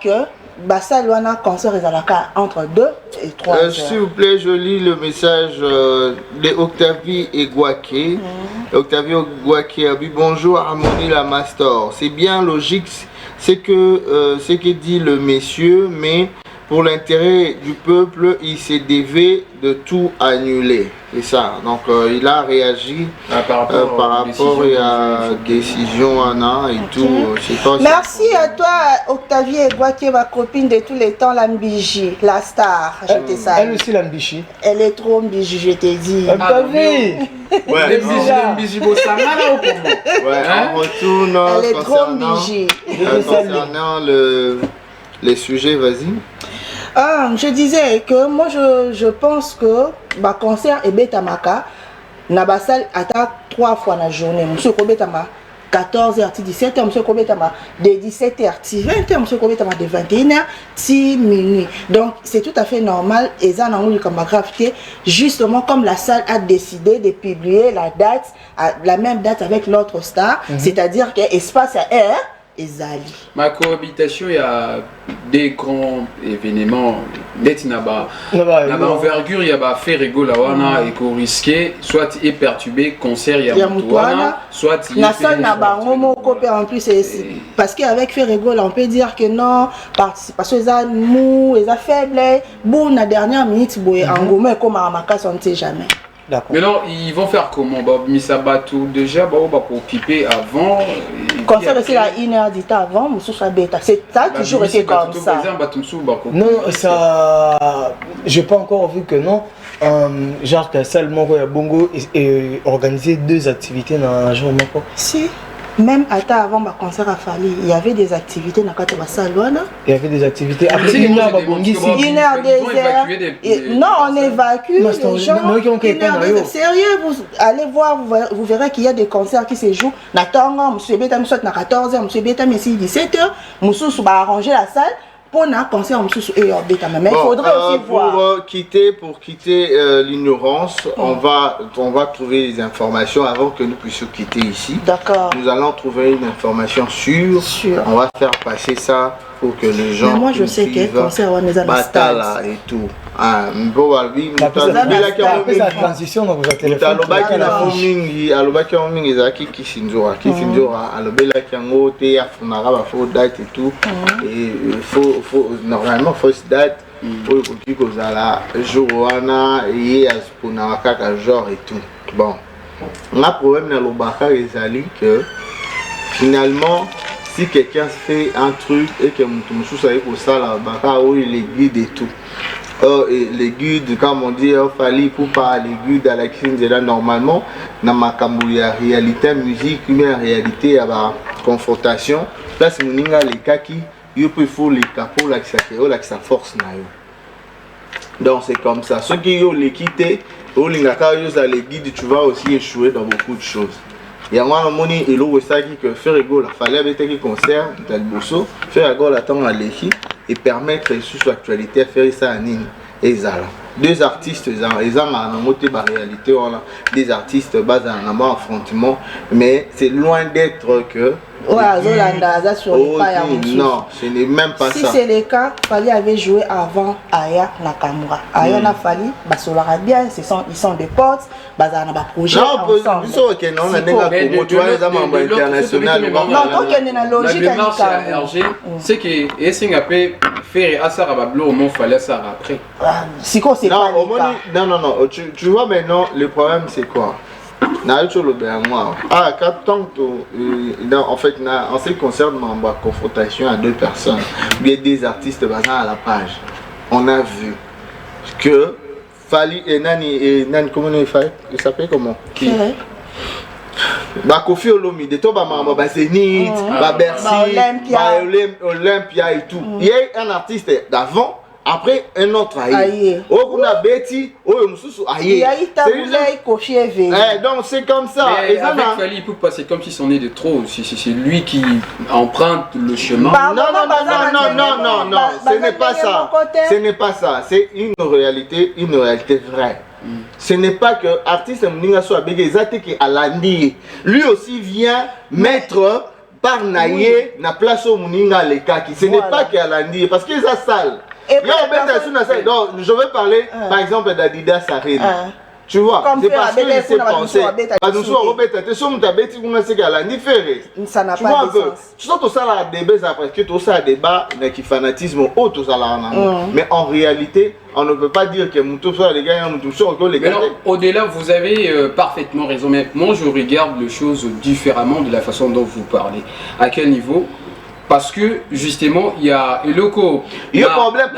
que. Ça, il y a un concert entre 2 et 3 heures. S'il vous plaît, je lis le message de Octavie et Guaké. Octavie Guaké a dit bonjour Harmonie la Master. C'est bien logique ce que dit le monsieur, mais pour l'intérêt du peuple, il s'est dévé de tout annuler. C'est ça. Donc il a réagi par rapport à la décision Anna et tout. Merci à toi Octavie et Guaké, ma copine de tous les temps, la Mbiji, la star. Elle aussi la Mbiji. Elle est trop Mbiji, je t'ai dit. Octavie. Ouais, on retourne elle est trop Mbiji. Concernant les sujets, vas-y. Je disais que moi je pense que le concert est Betamaka. Na basal attaque 3 fois la journée. Monsieur Kobetama 14h, 17h, monsieur Kobetama de 17h, 20h, monsieur Kobetama de 21h, 6 minuit. Donc c'est tout à fait normal. Et ça n'a eu comme gravité. Justement comme la salle a décidé de publier la date, la même date avec l'autre star. C'est-à-dire que espace à air. Ma cohabitation, il y a des grands événements. Net naba envergure, il y a Ferrego la wana et qu'on risquait soit y perturbé concert il y a Moutouana, soit la salle naba en plus parce qu'avec Ferrego là on peut dire que non parce que ça mou et ça faible bon la dernière minute boy en gomme comme à Makas on ne sait jamais. Mais non, ils vont faire comment? Misabatou déjà, pour piper avant. Comme ça, c'est la 1h du temps avant, c'est ça toujours été comme ça. Non, ça. J'ai pas encore vu que non. Genre que seulement Bongo et organiser 2 activités dans un jour. Si. Même avant le concert à Fali, il y avait des activités dans la salle. Il y avait des activités. Après 1 heure, non, on évacue les gens. Sérieux, vous allez voir, vous verrez qu'il y a des concerts qui se jouent. Monsieur Bétam soit à 14h, monsieur Bétam ici 17h. Monsieur va arranger la salle. Pour un concert, mais il faudrait aussi voir. Pour quitter l'ignorance, on va trouver des informations avant que nous puissions quitter ici. D'accord. Nous allons trouver une information sûre. On va faire passer ça pour que les gens. Mais moi, je sais que le concert, on est à la stade. Et tout. La transition dans votre téléphone. Normalement, fausse date pour que la journée et pour genre et tout. Bon, on a problème dans le Baka et que finalement, si quelqu'un fait un truc et que mon sous savait pour ça, la Baka où il est guide et tout. les guides, comme on dit, il fallait pour pas les guides à la crise là normalement, dans ma camouille réalité musique, mais en réalité il y a la confrontation. Là c'est mon les cas qui, il faut les capots là qui ça force na yo. Donc c'est comme ça. Ceux qui ont les quittés, les guides, tu vas aussi échouer dans beaucoup de choses. Il y a un moment il que faire rigolo, fallait avec des concerts, dans le bosso, faire rigolo attendre à l'équipe et permettre sur l'actualité à faire ça en ligne. Et ça, deux artistes, ils ont la réalité, des artistes basés en un affrontement, mais c'est loin d'être que. Non, ce n'est même pas si ça. Si c'est le cas, Fally avait joué avant Aya Nakamura. Aya na Fally, Basolara bien, ils sont des potes, Bazana ba projet ensemble. C'est que Essing a pu faire à ça au moment fallait ça après. Non, tu vois maintenant le problème c'est quoi? En fait, en ce qui concerne ma confrontation à deux personnes, il y a des artistes basés à la page. On a vu que Fally et Nani, comment il s'appelle comment? Qui? Kofi Olomide, Zénith, Bercy, Olympia et tout. Il y a un artiste d'avant. Après un autre aïe. On a Betty, donc c'est comme ça. Et avec Fally, il peut passer comme si c'en est de trop. C'est lui qui emprunte le chemin. Non, ce n'est pas ça. Ce n'est pas ça. C'est une réalité vraie. Ce n'est pas que l'artiste Mninga soit bégué, lui aussi vient mettre par Naye na place au Mninga les kaki. Ce n'est pas qu'Alandi parce qu'il a salle. Donc, je veux parler par exemple d'Adidas Arena. Tu vois, c'est parce que je sais penser. Ça n'a pas de sens. Tu sais, tout ça là, débat après que tout ça débat, qui fanatisme ou tout ça là. Mais en réalité, on ne peut pas dire que Moutou soit les gars, Moutou soit les gars. Au-delà, vous avez parfaitement raison. Mais moi, je regarde les choses différemment de la façon dont vous parlez. À quel niveau? Parce que justement, il y a locaux. Il y a problème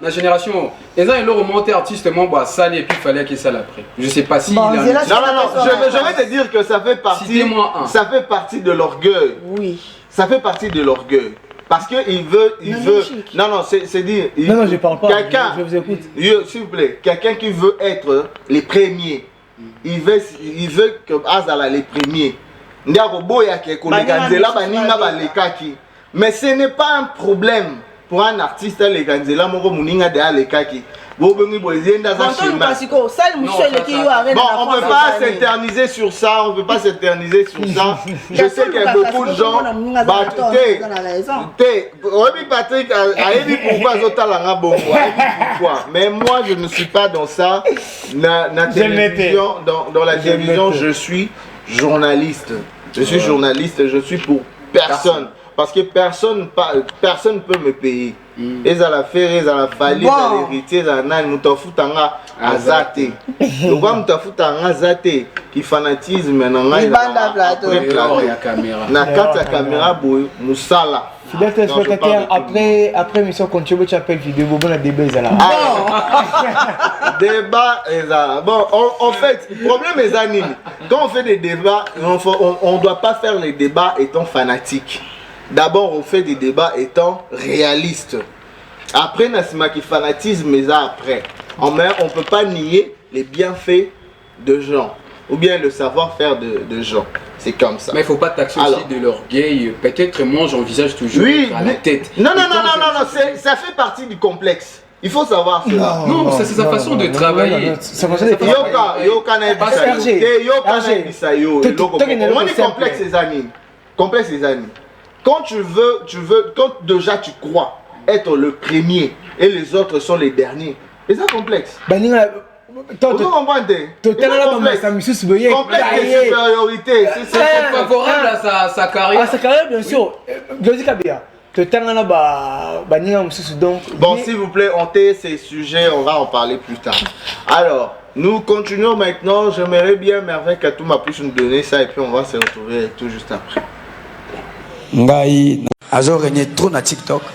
la génération, ils ont remonté artistement, ça et puis il fallait qu'il s'aille après. Je sais pas si. Non, je vais te dire que ça fait partie de l'orgueil. Oui. Ça fait partie de l'orgueil. Parce qu'il veut. Non, c'est dire. Non, je parle pas. Quelqu'un, je vous écoute. S'il vous plaît, quelqu'un qui veut être les premiers, il veut que Azala les premiers. Mais ce n'est pas un problème pour un artiste les Ganzela Moro Muninga de Alekaki. On ne peut pas s'éterniser sur ça, Je sais qu'il y a beaucoup de gens. Mais moi je ne suis pas dans ça. Dans la télévision, je suis journaliste. Je suis journaliste, je suis pour personne. Parce que personne ne peut me payer. Ils ont la faire, ils ont la Fally, ils ont l'héritier, ils ont la Moutafutanga Azate. Le roi Moutafutanga Azate qui fanatisme, il y a caméra. La caméra, Moussala. Fidèle téléspectateur, après mission continue, tu appelles vidéo, bon, la débat est là. Débat est là. Bon, en fait, le problème est là. Quand on fait des débats, on ne doit pas faire les débats étant fanatiques. D'abord, on fait des débats étant réalistes. Après, Nassima qui fanatisme, mais après. On ne peut pas nier les bienfaits de gens. Ou bien le savoir-faire de gens. C'est comme ça. Mais il ne faut pas taxer aussi de l'orgueil. Peut-être moi j'envisage toujours à la tête. Non, ça fait partie du complexe. Il faut savoir cela. Non, c'est sa façon de travailler. Complexe les amis. Quand tu veux, quand déjà tu crois être le premier et les autres sont les derniers, c'est ça complexe. Vous comprenez? Complexe de supériorité. C'est favorable à sa carrière. À sa carrière, bien sûr. Bon, s'il vous plaît, on tait ces sujets, on va en parler plus tard. Alors, nous continuons maintenant. J'aimerais bien Merveille Katouma puisse nous donner ça et puis on va se retrouver tout juste après.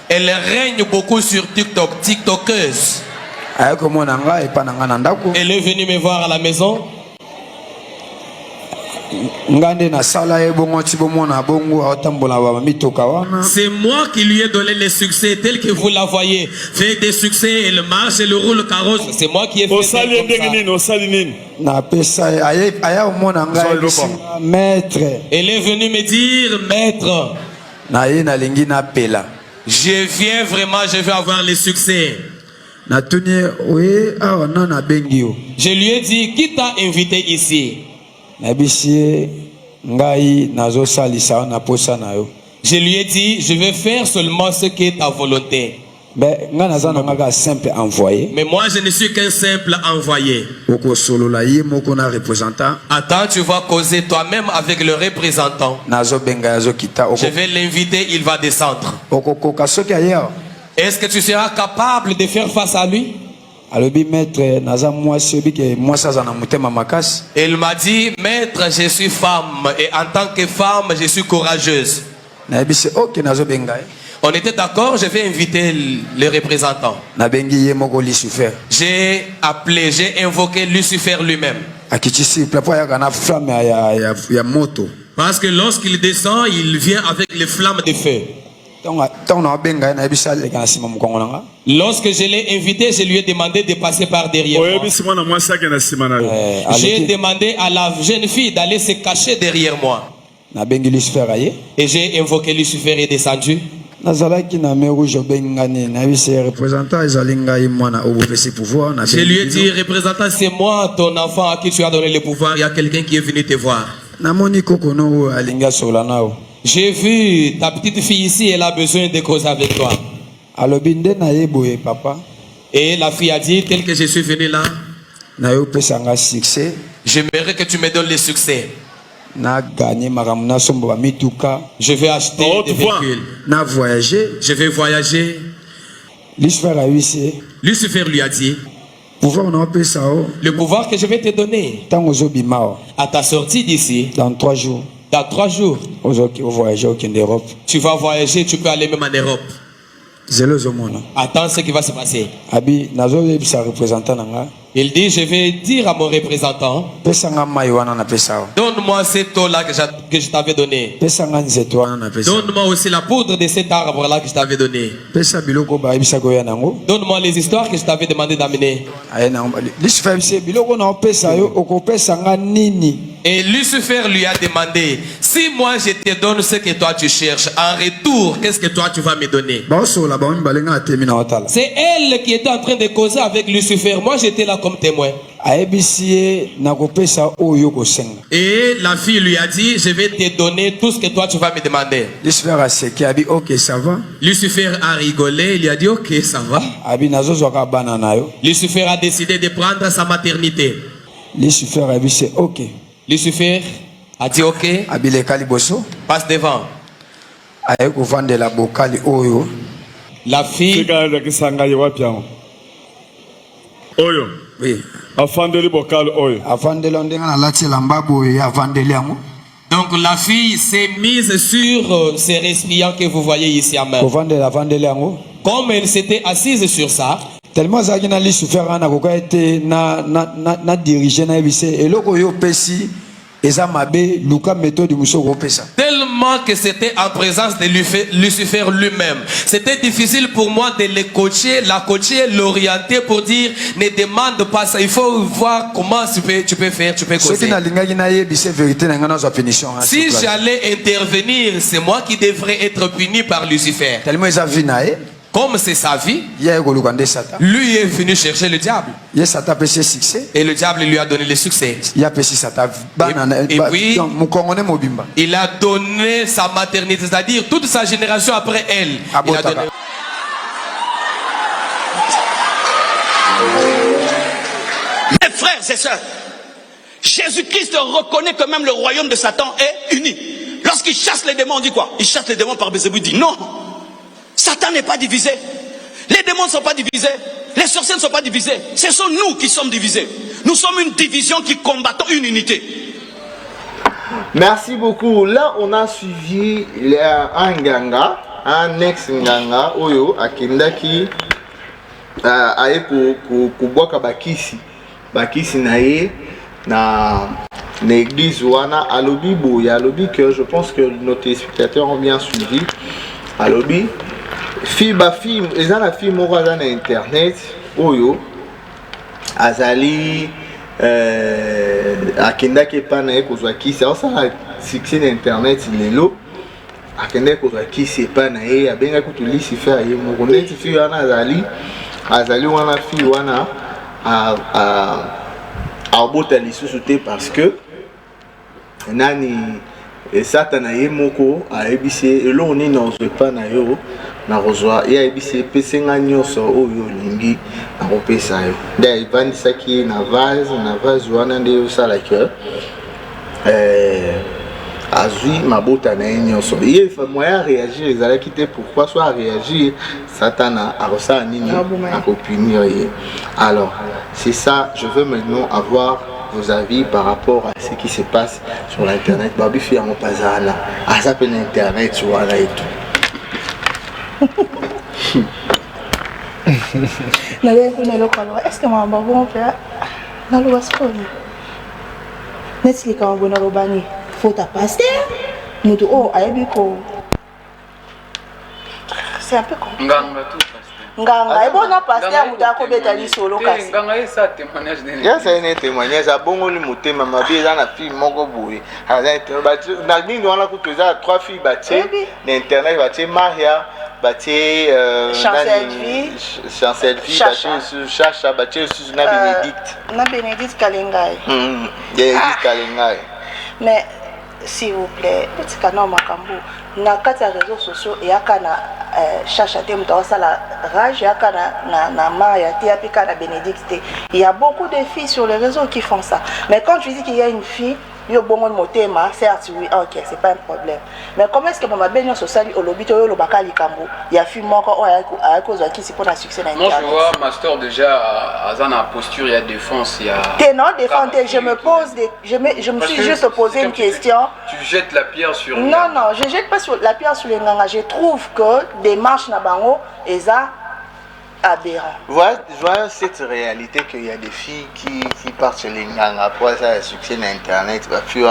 Elle règne beaucoup sur TikTok, TikTokeuse. Elle est venue me voir à la maison. C'est moi qui lui ai donné les succès tels que vous la voyez. Fait des succès, elle marche, elle roule carrosse. C'est moi qui ai fait ça. Maître. Elle est venue me dire, maître, je viens vraiment, je vais avoir les succès. Je lui ai dit, qui t'a invité ici? Je lui ai dit, je vais faire seulement ce qui est ta volonté. Mais moi, je ne suis qu'un simple envoyé. Attends, tu vas causer toi-même avec le représentant. Je vais l'inviter, il va descendre. Est-ce que tu seras capable de faire face à lui? Il m'a dit, maître, je suis femme et en tant que femme, je suis courageuse. On était d'accord, je vais inviter les représentants. J'ai appelé, j'ai invoqué Lucifer lui-même. Parce que lorsqu'il descend, il vient avec les flammes de feu. Lorsque je l'ai invité, je lui ai demandé de passer par derrière moi. J'ai demandé à la jeune fille d'aller se cacher derrière moi. Et j'ai invoqué Lucifer et descendu. Je lui ai dit, représentant, c'est moi, ton enfant à qui tu as donné le pouvoir. Il y a quelqu'un qui est venu te voir. J'ai vu ta petite fille ici, elle a besoin de causer avec toi. Et la fille a dit, tel que je suis venu là, j'aimerais que tu me donnes le succès. Je vais acheter des véhicules. Je vais voyager. Lucifer lui a dit, le pouvoir que je vais te donner à ta sortie d'ici, dans 3 jours, tu vas voyager, tu peux aller même en Europe. Attends ce qui va se passer. Il dit, je vais dire à mon représentant, donne-moi cette eau-là que je t'avais donnée. Donne-moi aussi la poudre de cet arbre-là que je t'avais donné. Donne-moi les histoires que je t'avais demandé d'amener. Et Lucifer lui a demandé, si moi je te donne ce que toi tu cherches, en retour, qu'est-ce que toi tu vas me donner? C'est elle qui était en train de causer avec Lucifer. Moi j'étais là comme témoin. Et la fille lui a dit, je vais te donner tout ce que toi tu vas me demander. Lucifer a rigolé, il lui a dit, ok, ça va. Lucifer a décidé de prendre sa maternité. Lucifer a dit, ok. Lucifer a dit, ok. Passe devant. La fille. Oui. Donc la fille s'est mise sur ces récipients que vous voyez ici en main. Comme elle s'était assise sur ça, tellement que c'était en présence de Lucifer lui-même. C'était difficile pour moi de la coacher, l'orienter pour dire ne demande pas ça. Il faut voir comment tu peux faire, tu peux causer. Si j'allais intervenir, c'est moi qui devrais être puni par Lucifer. Comme c'est sa vie, lui est venu chercher le diable. Et le diable lui a donné le succès. Et puis, il a donné sa maternité, c'est-à-dire toute sa génération après elle. Il a donné... Mes frères et sœurs, Jésus-Christ reconnaît que même le royaume de Satan est uni. Lorsqu'il chasse les démons, on dit quoi? Il chasse les démons par Bézébou, il dit non. Satan n'est pas divisé. Les démons ne sont pas divisés. Les sorciers ne sont pas divisés. Ce sont nous qui sommes divisés. Nous sommes une division qui combattons une unité. Merci beaucoup. Là, on a suivi un ganga un ex nganga oyo akendaki aye kobwaka bakisi na ye na l'église wana alobi boya alobi que je pense que nos téléspectateurs ont bien suivi alobi fille eza na fille moko aza na internet oyo azali akendaki epa na ye kozwa kisi aosala succès na internet lelo akendaki kozwa kisi epa na ye abengaki kutu Lucifer ye moko neti fille wana azali wana fille wana abota lisusu te parce que nani Satana ye moko ayebisi eloko nini ozwa epa na yo nakozwa ye ayebisi epesi nga nyonso oyo olingi nakopesa yo nde ayebandisaki ye na vase wana nde osalaki azwi mabota na ye nyonso ye moyen aréagir ezalaki te pourquoi soit aréagir Satana akosala nini akopunir ye. Alors c'est ça, je veux maintenant avoir vos avis par rapport à ce qui se passe sur l'internet. Babi fi en pazana, à ça peut l'internet sur là et tout. Est-ce que ma maman fait dans le wascon? N'est-ce pas quand on a robani? Faut ta passer. Nous oh ayebiko. C'est un peu compliqué. Nganga tout. Nganga, et bon, on a passé à Mouta Kobetali solo. Nganga, et ça, témoignage de. Il y a un témoignage à bon le mouté, ma vie, dans la fille, mon goboué. Nagni, nous avons trois filles bâties, l'internet bâti, Maria, bâti, Chancel Vie, Chacha, bâti, na Bénédicte. Na Bénédicte Kalengai. Bénédicte Kalengai. Mais, s'il vous plaît, petit canon Makambo, na kata réseaux sociaux et akana Chacha te mutawasa la rage et akana na Maria te apika na Bénédicte. Il y a beaucoup de filles sur les réseaux qui font ça. Mais quand je dis qu'il y a une fille, yo bongo motema, certes oui, ok, c'est pas un problème. Mais comment est-ce que ma benyo sociali au lobby to yo lo bakali kambo? Il y a fille moko à cause de qui c'est pour un succès dans moi je vois master déjà à la posture, il y a défense, il y a t'es non défense, je me pose des je me suis juste posé une question. Tu jettes la pierre sur non non, je jette pas sur la pierre sur les nganga, je trouve que des marches na bango eza aberrant. Voilà cette réalité qu'il y a des filles qui partent sur les gangs après ça, le succès d'internet. Il y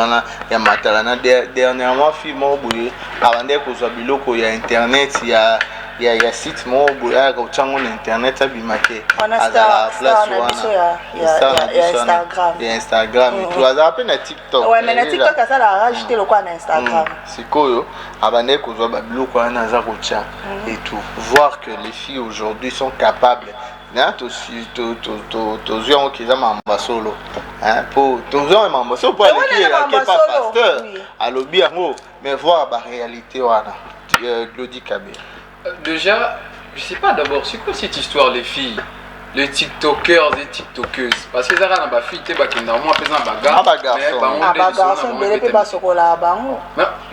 a Matalana dernièrement, fille m'a oublié. Avant qu'il y a internet, il y a site m'a oublié. Internet, ça bimaqué. On a il y a Instagram. Il y a Instagram. Tu as appelé à TikTok. Ouais, mais TikTok, ça l'a rajouté le quoi en Instagram. C'est quoi? Avant qu'il y a et tout. Voir que les filles aujourd'hui sont capables mais voir la réalité Claudie Kabé. Déjà, je sais pas d'abord, c'est quoi cette histoire les filles, les tiktokers et tiktokeuses, parce que ça a ma fille qui normalement faisant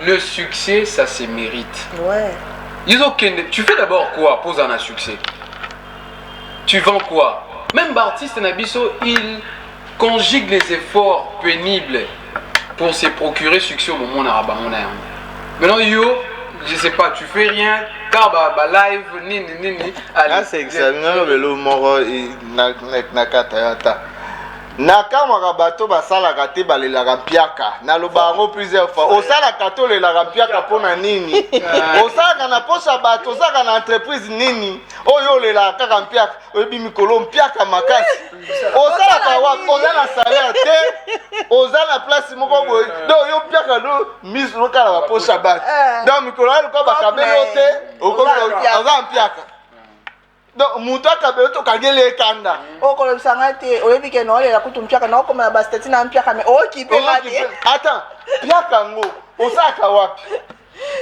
le succès ça se mérite. Ouais. Tu fais d'abord quoi pour un succès? Tu vends quoi? Même l'artiste Nabiso, il conjugue les efforts pénibles pour se procurer succès au moment où on a. Maintenant, yo, je sais pas, tu fais rien, car live, ni. Là, c'est examiné le moro et nakata. Nakamaka bato basala kate balelaka mpiaka nalobango plusieurs fois osala kato lelaka mpiaka pona nini osala na posa bato osala na entreprise nini oyo lelaka kaka mpiaka oyebi mikolo mpiaka makasi osala ka wapi oza na salaire te oza na place moko boye donc yo mpiaka do mise lokala ba posa bato donc mikolo aloko bakabelo te oza mpiaka. Donc, Mouta Kabeto Kagele Kanda. Oh, comme ça, on a vu que non, il a coupé un piaka, non, comme la bastatine en piaka, mais oh, qui peut rater. Attends, piaka ngo, Osaka wapi.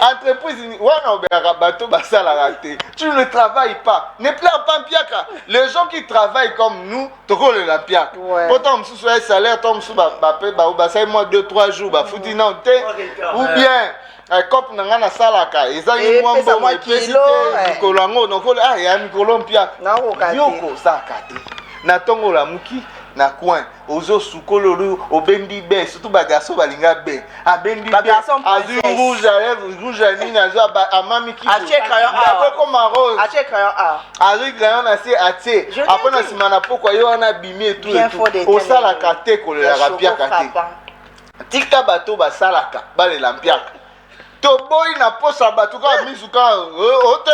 Entreprise, wana obera bato basala raté. Tu ne travailles pas. Ne pleure pas piaka. Les gens qui travaillent comme nous, te collent la piaka. Pourtant, on sous un salaire, tombe sous ba moi 2-3 jours, ba fouti non te. Ou bien. Comme dans la salaka, ils ont eu moins bon kilo, Nicolango, donc ah, il y a Nicolon Pia. Yoko Sakate. Natongo la muki, na coin ozo sukololu obendi be surtout bagaso balinga be abendi be azu rouge à lèvres rouge à nini azu amami ki ache crayon comme rose ache crayon azu crayon na se atie après na sima na poko yo wana bimi et tout osala kate kolela rapia kate tikta bato basalaka balela mpiaka toboyi na posa bato ka misuka ote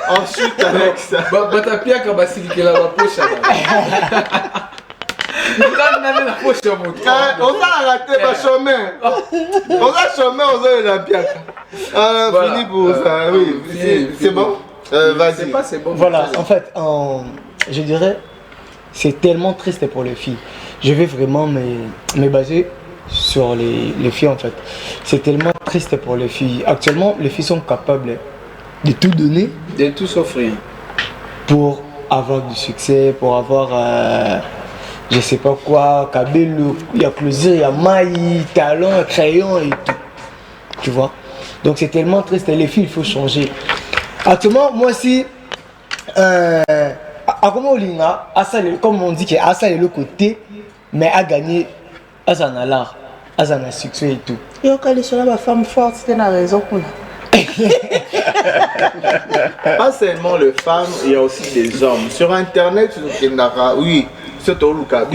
ensuite avec ça batapiaka basilikela baposha osalaka te bachomeur oza chomeur ozolela mpiaka fini pour ça oui c'est bon vas-y c'est bon voilà en fait je dirais c'est tellement triste pour les filles. Je vais vraiment me baser sur les filles en fait. C'est tellement triste pour les filles. Actuellement, les filles sont capables de tout donner. De tout s'offrir. Pour avoir du succès, pour avoir, je sais pas quoi, cabello, il y a plaisir, il y a maille, talent, crayon et tout. Tu vois. Donc c'est tellement triste. Les filles, il faut changer. Actuellement, moi aussi... comme on dit que Asa est le côté, mais a gagné Asa n'a l'art, Asa n'a succès et tout. Et quand les gens la femme forte, c'est une raison pour pas seulement les femmes, il y a aussi des hommes. Sur internet, oui, c'est au Luka,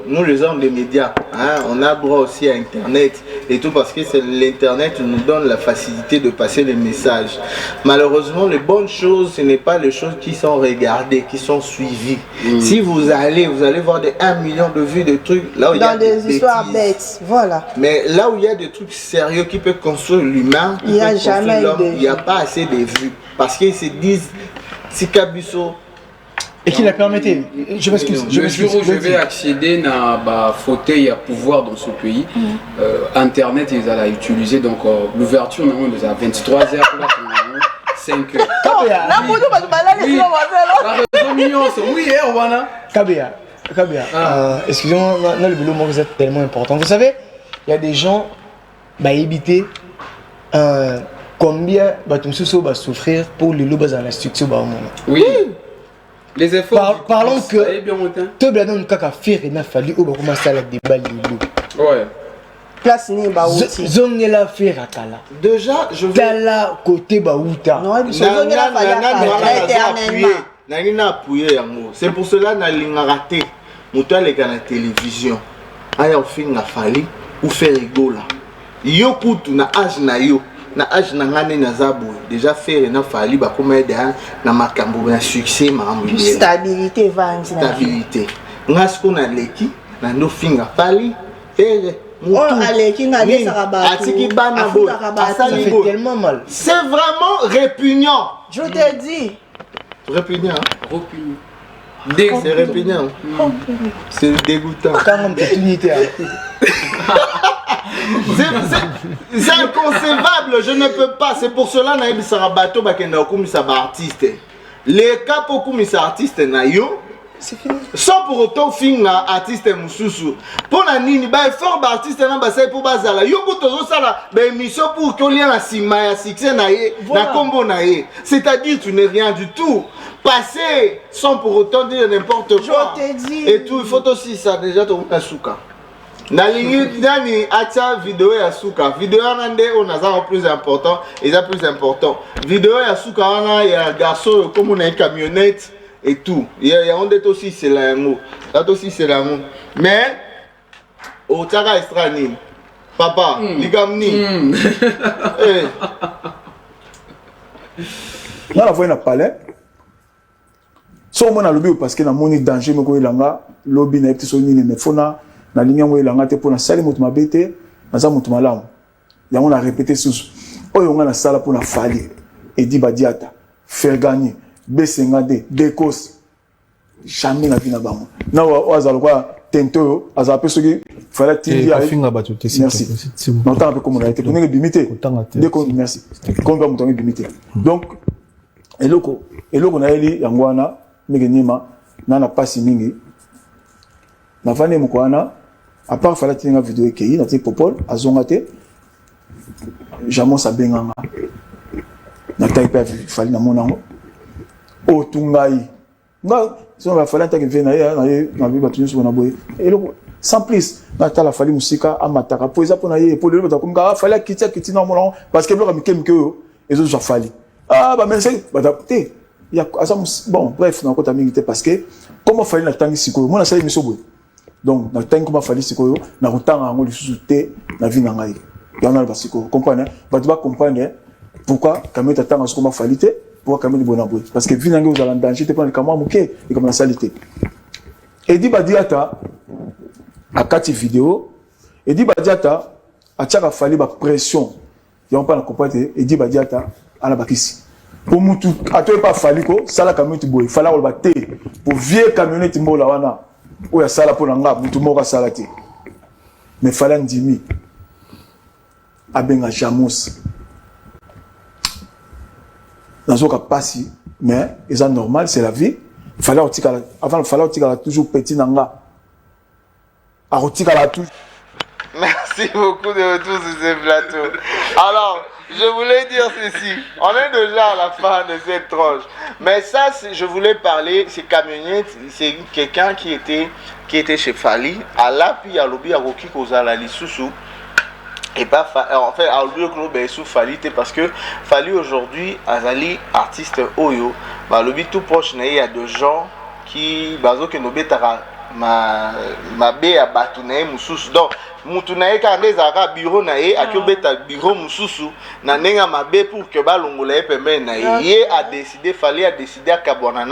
nous les hommes des médias, hein, on a droit aussi à internet et tout parce que l'internet nous donne la facilité de passer les messages. Malheureusement, les bonnes choses, ce n'est pas les choses qui sont regardées, qui sont suivies. Si vous allez voir des 1 million de vues de trucs là où il y a des histoires bêtes, voilà. Mais là où il y a des trucs sérieux qui peuvent construire l'humain, il n'y a jamais il n'y a pas assez de vues parce qu'ils se disent si Kabiso et qui la permettait. Je m'excuse. Le jour où je vais accéder à un fauteuil à pouvoir dans ce pays, Internet, ils allaient utiliser donc l'ouverture, on est à 23h, 5h. Kabea, excusez-moi, dans le boulot, vous êtes tellement important. Vous savez, il y a des gens qui éviter combien de souffrir pour les loups dans la structure. Oui. Les efforts. Parlons que tout le monde a fait il a fallu ou commencer à la débat ouais. Place ni ba outi. Zonge la faire akala. Déjà je vais là côté baouta. Non, zonge la appuyer yango. C'est pour cela na linga raté. Moto les gars la télévision. Aya ofinga fali ou faire rigola. Yo kutu na âge na yo. Na âge na ngane na zabo déjà faire na fali ba koma eda na makambo na succès makambo stabilité vanzi stabilité ngasko na leki na ndo finga fali faire aleki na lesa ba atiki bana bo ça fait tellement mal c'est vraiment répugnant je te dis répugnant c'est répugnant c'est dégoûtant quand même toute unité c'est inconcevable, je ne peux pas. C'est pour cela que je bateau artiste. Les cas pour les artistes nayo, sans pour autant finir artiste mususu. Pour la nini, bah fort artiste na basay pour bazala. Yo botozo sala, bah mission pour que lien la sima ya succès naie, na combo naie. C'est-à-dire tu n'es rien du tout. Passer sans pour autant dire n'importe quoi. Et tout, il faut aussi ça déjà ton kasuka. Nalingi nani acha vidéo ya suka vidéo nande on a plus important et ça plus important vidéo ya suka wana ya garçon comme on a une camionnette et tout il y a on est aussi c'est la mot là aussi c'est la mot mais au tara estrani papa ligamni eh na la voix na palais so on a lobby parce que na moni danger me ko ilanga lobby na petit so nini me fona na ligne ngo ilanga te pona sali mutu mabete na za mutu malamu yango na répéter sous oyo nga na sala pona fali edi badiata faire gagner B50D décos jamais na vie na bango na wazalo kwa tento azala pe soki fala tindi ya finga bato te merci non tant comme on a été connaît limité déco merci comme va mutu limité donc eloko na eli yango wana megenima na pasi mingi na vane mukwana à part fala tinga vidéo ekei na ti popol azonga te jamon sabenganga na taille pas fallait na mon ango o tungai nga so va fallait que vena na bi batu nyuso na boye et sans plus na ta la fallait musika amataka po eza pona ye po le bata comme fallait kiti na mon ango parce que bloka mikemike yo et autres fallait bah mais c'est bah te il y a bon bref na kota mingi te parce que comment fallait na tangi sikoyo mona sala miso boye donc na tangi comment fallait sikoyo na kotanga ngo lisusu te na vie na ngai ya na ba sikoyo comprendre ba tu vas comprendre pourquoi quand même t'attends comment fallait te pourquoi quand même de bonaboué parce que vie na ngai vous allez en danger te prendre comment moké et comme la salité et dit badiata à 4 vidéos et dit badiata a tchaka fallait ba pression ya on pas la comprendre et dit badiata à la bakisi pour mutu atoy pas faliko sala camionnette boy fala ko baté pour vieux camionnette mbola wana o ya sala pour nga mutu moko sala té mais fala ndimi abenga jamos dans ka passi mais c'est normal c'est la vie fala otika avant fala otika toujours petit nanga a otika la toujours. Merci beaucoup de retour sur ce plateau. Alors, je voulais dire ceci. On est déjà à la fin de cette tranche. Mais ça, je voulais parler, c'est camionnette, c'est quelqu'un qui était chez Fali. À la puis à l'obi à Roki Kozala Lissousou. Et pas en fait, à l'obi Kozala sous Fali, parce que Fali aujourd'hui, Azali, artiste Oyo, bah l'obi tout proche, il y a des gens qui, bazo que n'obé tara ma bé à batunae mususu. Donc, mutunae quand les ara bureau nae akiobeta bureau mususu na nenga mabe pour que balongola pembe nae ye a décidé fallait a décidé à kabwana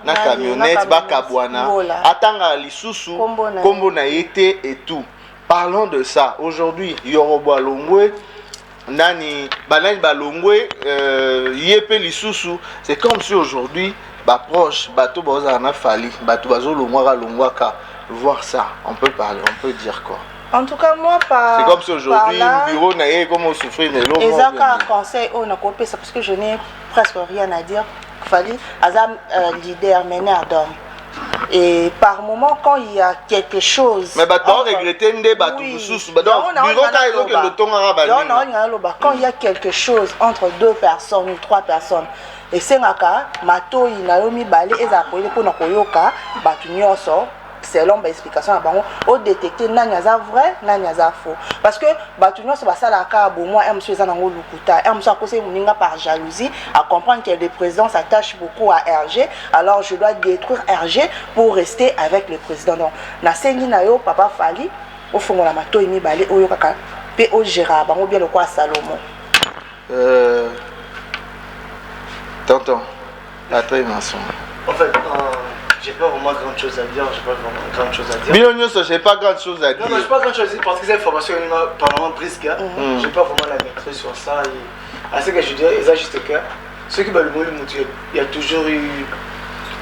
na camionnette ba kabwana atanga lisusu kombo na été et tout. Parlons de ça aujourd'hui. Yorobo Longwe nani banani balongwe yepe lisusu, c'est comme si aujourd'hui ba proche bato boza na fali bato bazo longwaka voir ça, on peut parler, on peut dire quoi. En tout cas, moi, par. C'est comme si aujourd'hui, le bureau n'a comme on souffrait de l'eau. Et ça, un conseil, on a coupé ça parce que je n'ai presque rien à dire. Fali, Azam, leader, meneur d'homme. Et par moment, quand il y a quelque chose. Mais bah, tu regretter des bateaux sous. Bah, donc, bureau, quand il y a quelque chose entre deux personnes ou trois personnes, et c'est un cas, Mato, il a mis balai, et ça a posé pour nous, bateau, selon l'explication à Bango, au détecter n'anyaza vrai, n'anyaza faux. Parce que Batuno c'est pas ça la cas bon moi aime sur Zanango Lukuta, aime ça causer moninga par jalousie, à comprendre que le président s'attache beaucoup à RG, alors je dois détruire RG pour rester avec le président. Donc na sengi na yo papa Fali, au fond la mato imi balé au yokaka, pe au gérard Bango bien le quoi Salomon. Tonton, la très maçon. En fait, j'ai pas vraiment grand chose à dire, j'ai pas grand chose à dire. Non, j'ai pas grand chose à dire parce que c'est une formation apparemment brisque. J'ai pas vraiment la maîtrise sur ça. À ce que je dirais, c'est juste que ceux qui veulent le mot, il y a toujours eu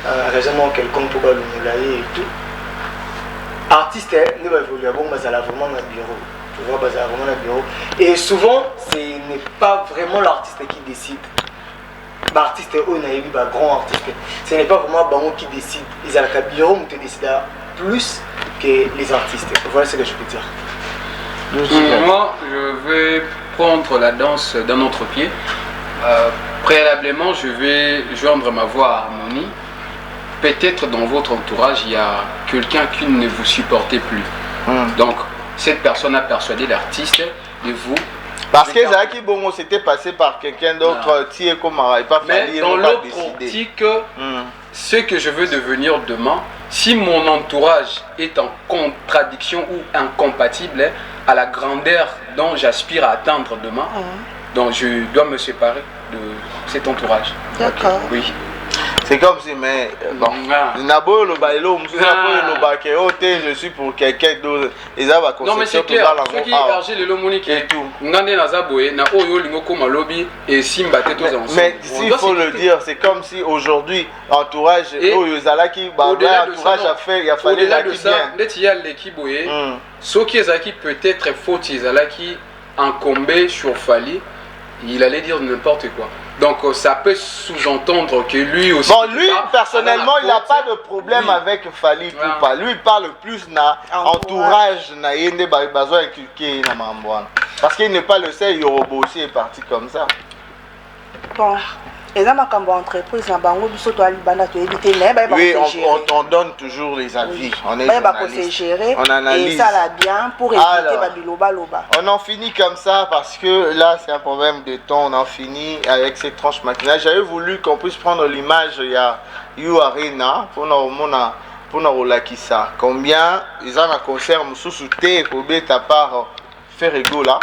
un raisonnement quelconque pour le moulailler et tout. Artiste, ne va évoluer, bon, mais ça a vraiment un bureau. Tu vois, ça a vraiment un bureau. Et souvent, ce n'est pas vraiment l'artiste qui décide. Artiste ou naïvi grand artiste, ce n'est pas vraiment Bango qui décide. Ils ont le bureau qui décide plus que les artistes. Voilà ce que je peux dire. Moi, je vais prendre la danse d'un autre pied. Préalablement, je vais joindre ma voix à harmonie. Peut-être dans votre entourage, il y a quelqu'un qui ne vous supportait plus. Donc, cette personne a persuadé l'artiste de vous. Parce que Zaki Bongo s'était passé par quelqu'un d'autre, mais dans l'autre optique, ce que je veux devenir demain, si mon entourage est en contradiction ou incompatible à la grandeur dont j'aspire à atteindre demain, donc je dois me séparer de cet entourage. D'accord. Oui. C'est comme si, mais bon, je suis pour quelqu'un d'autre. Non, mais c'est clair, ceux qui élargissent le monique et tout. Mais s'il faut le dire, c'est comme si aujourd'hui, entourage, entourage a fait, il a fallu la qui bien. Il y a l'équipe, ceux qui peut-être faute, qui incombé sur Fali, il allait dire n'importe quoi. Donc ça peut sous-entendre que lui aussi... Bon, lui, personnellement, il n'a pas de problème avec Fali Poupa. Lui, il parle plus na entourage, na yende besoin inculqué na mambouane. Parce qu'il n'est pas le seul, Yorobo aussi est parti comme ça. Bon. Et dans ma entreprise, oui, on donne toujours les avis. On est gérer, on analyse. Et ça va bien pour éviter loba. On en finit comme ça parce que là, c'est un problème de temps. On en finit avec cette tranche matinale. J'avais voulu qu'on puisse prendre l'image. Il y a You Arena pour nous lakisa. Combien ils ont un concert sous thé à part faire ego là.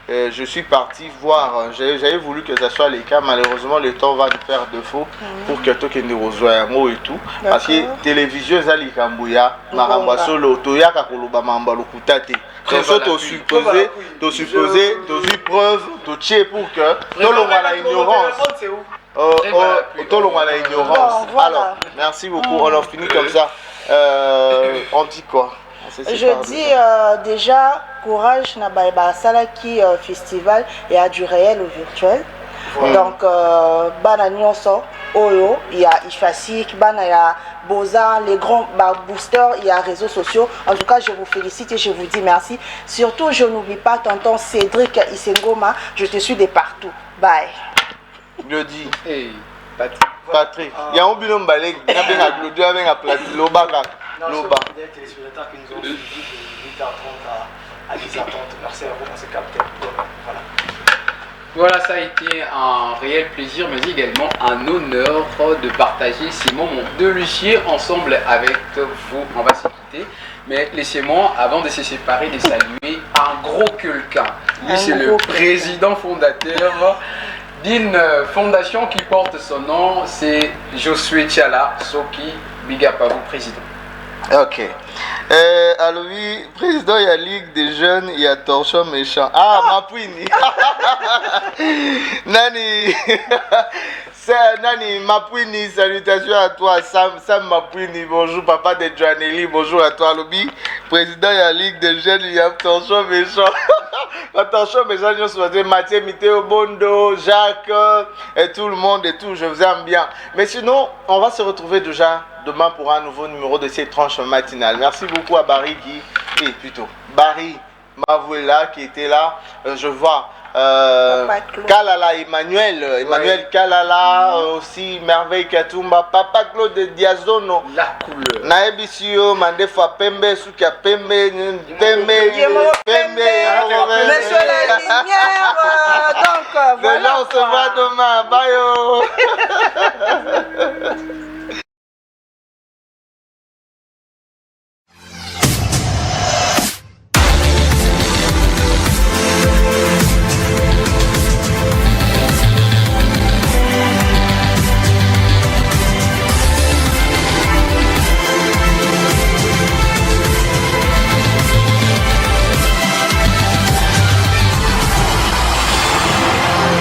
Je suis parti voir, j'avais voulu que ça soit les cas, malheureusement le temps va nous faire défaut pour que tout le monde rejoigne un mot et tout. Parce que la télévision, c'est Kambouya, Maramba Solo, Toya Kakoloba Mamba Lokutate. C'est ça, tu supposé, tu preuve, tu tché pour que tout le monde a l'ignorance. Tout le monde a l'ignorance. Alors, merci beaucoup, on a fini comme ça. On dit quoi? Je dis déjà courage na ba salaki festival et à du réel au virtuel. Donc bana nyonso oyo il y a Ifasik, bana ya Boza, les grands boosters, il y a réseaux sociaux. En tout cas, je vous félicite et je vous dis merci. Surtout, je n'oublie pas tonton Cédric Isengoma, je te suis de partout. Bye. Je dis Patrick, il y a un binôme balèque, il y a un Claudio avec un plat de l'Oba. Loba. Des téléspectateurs qui nous ont suivis de 8h30 à 10h30. Merci à vous, on s'est capté. Voilà, ça a été un réel plaisir, mais également un honneur de partager ces moments de Lucier ensemble avec vous. On va se quitter, mais laissez-moi, avant de se séparer, de saluer un gros quelqu'un. Lui, c'est le président fondateur d'une fondation qui porte son nom, c'est Josué Tchala Soki. Big up à vous, président. Ok. Alors oui, président, il y a Ligue des jeunes, il y a Torchon méchant. Ah, Mapouini. Nani. Nani, Mapouini, salutations à toi. Sam Mapouini, bonjour papa de Joanelli, bonjour à toi, Lobby. Président, il y a Ligue des jeunes, il y a Torchon méchant. Torchon méchant, je souhaite Mathieu, Mithéo, Bondo, Jacques, et tout le monde et tout, je vous aime bien. Mais sinon, on va se retrouver déjà demain pour un nouveau numéro de cette tranche matinale. Merci beaucoup à Barry Barry Mavouela qui était là. Je vois Kalala Emmanuel Kalala aussi, Merveille Katumba, Papa Claude Diazono, la couleur. Naebisio, Mandefa Pembe, Soukia Pembe, Pembe, Monsieur la lumière, donc voilà. On se voit demain, bye.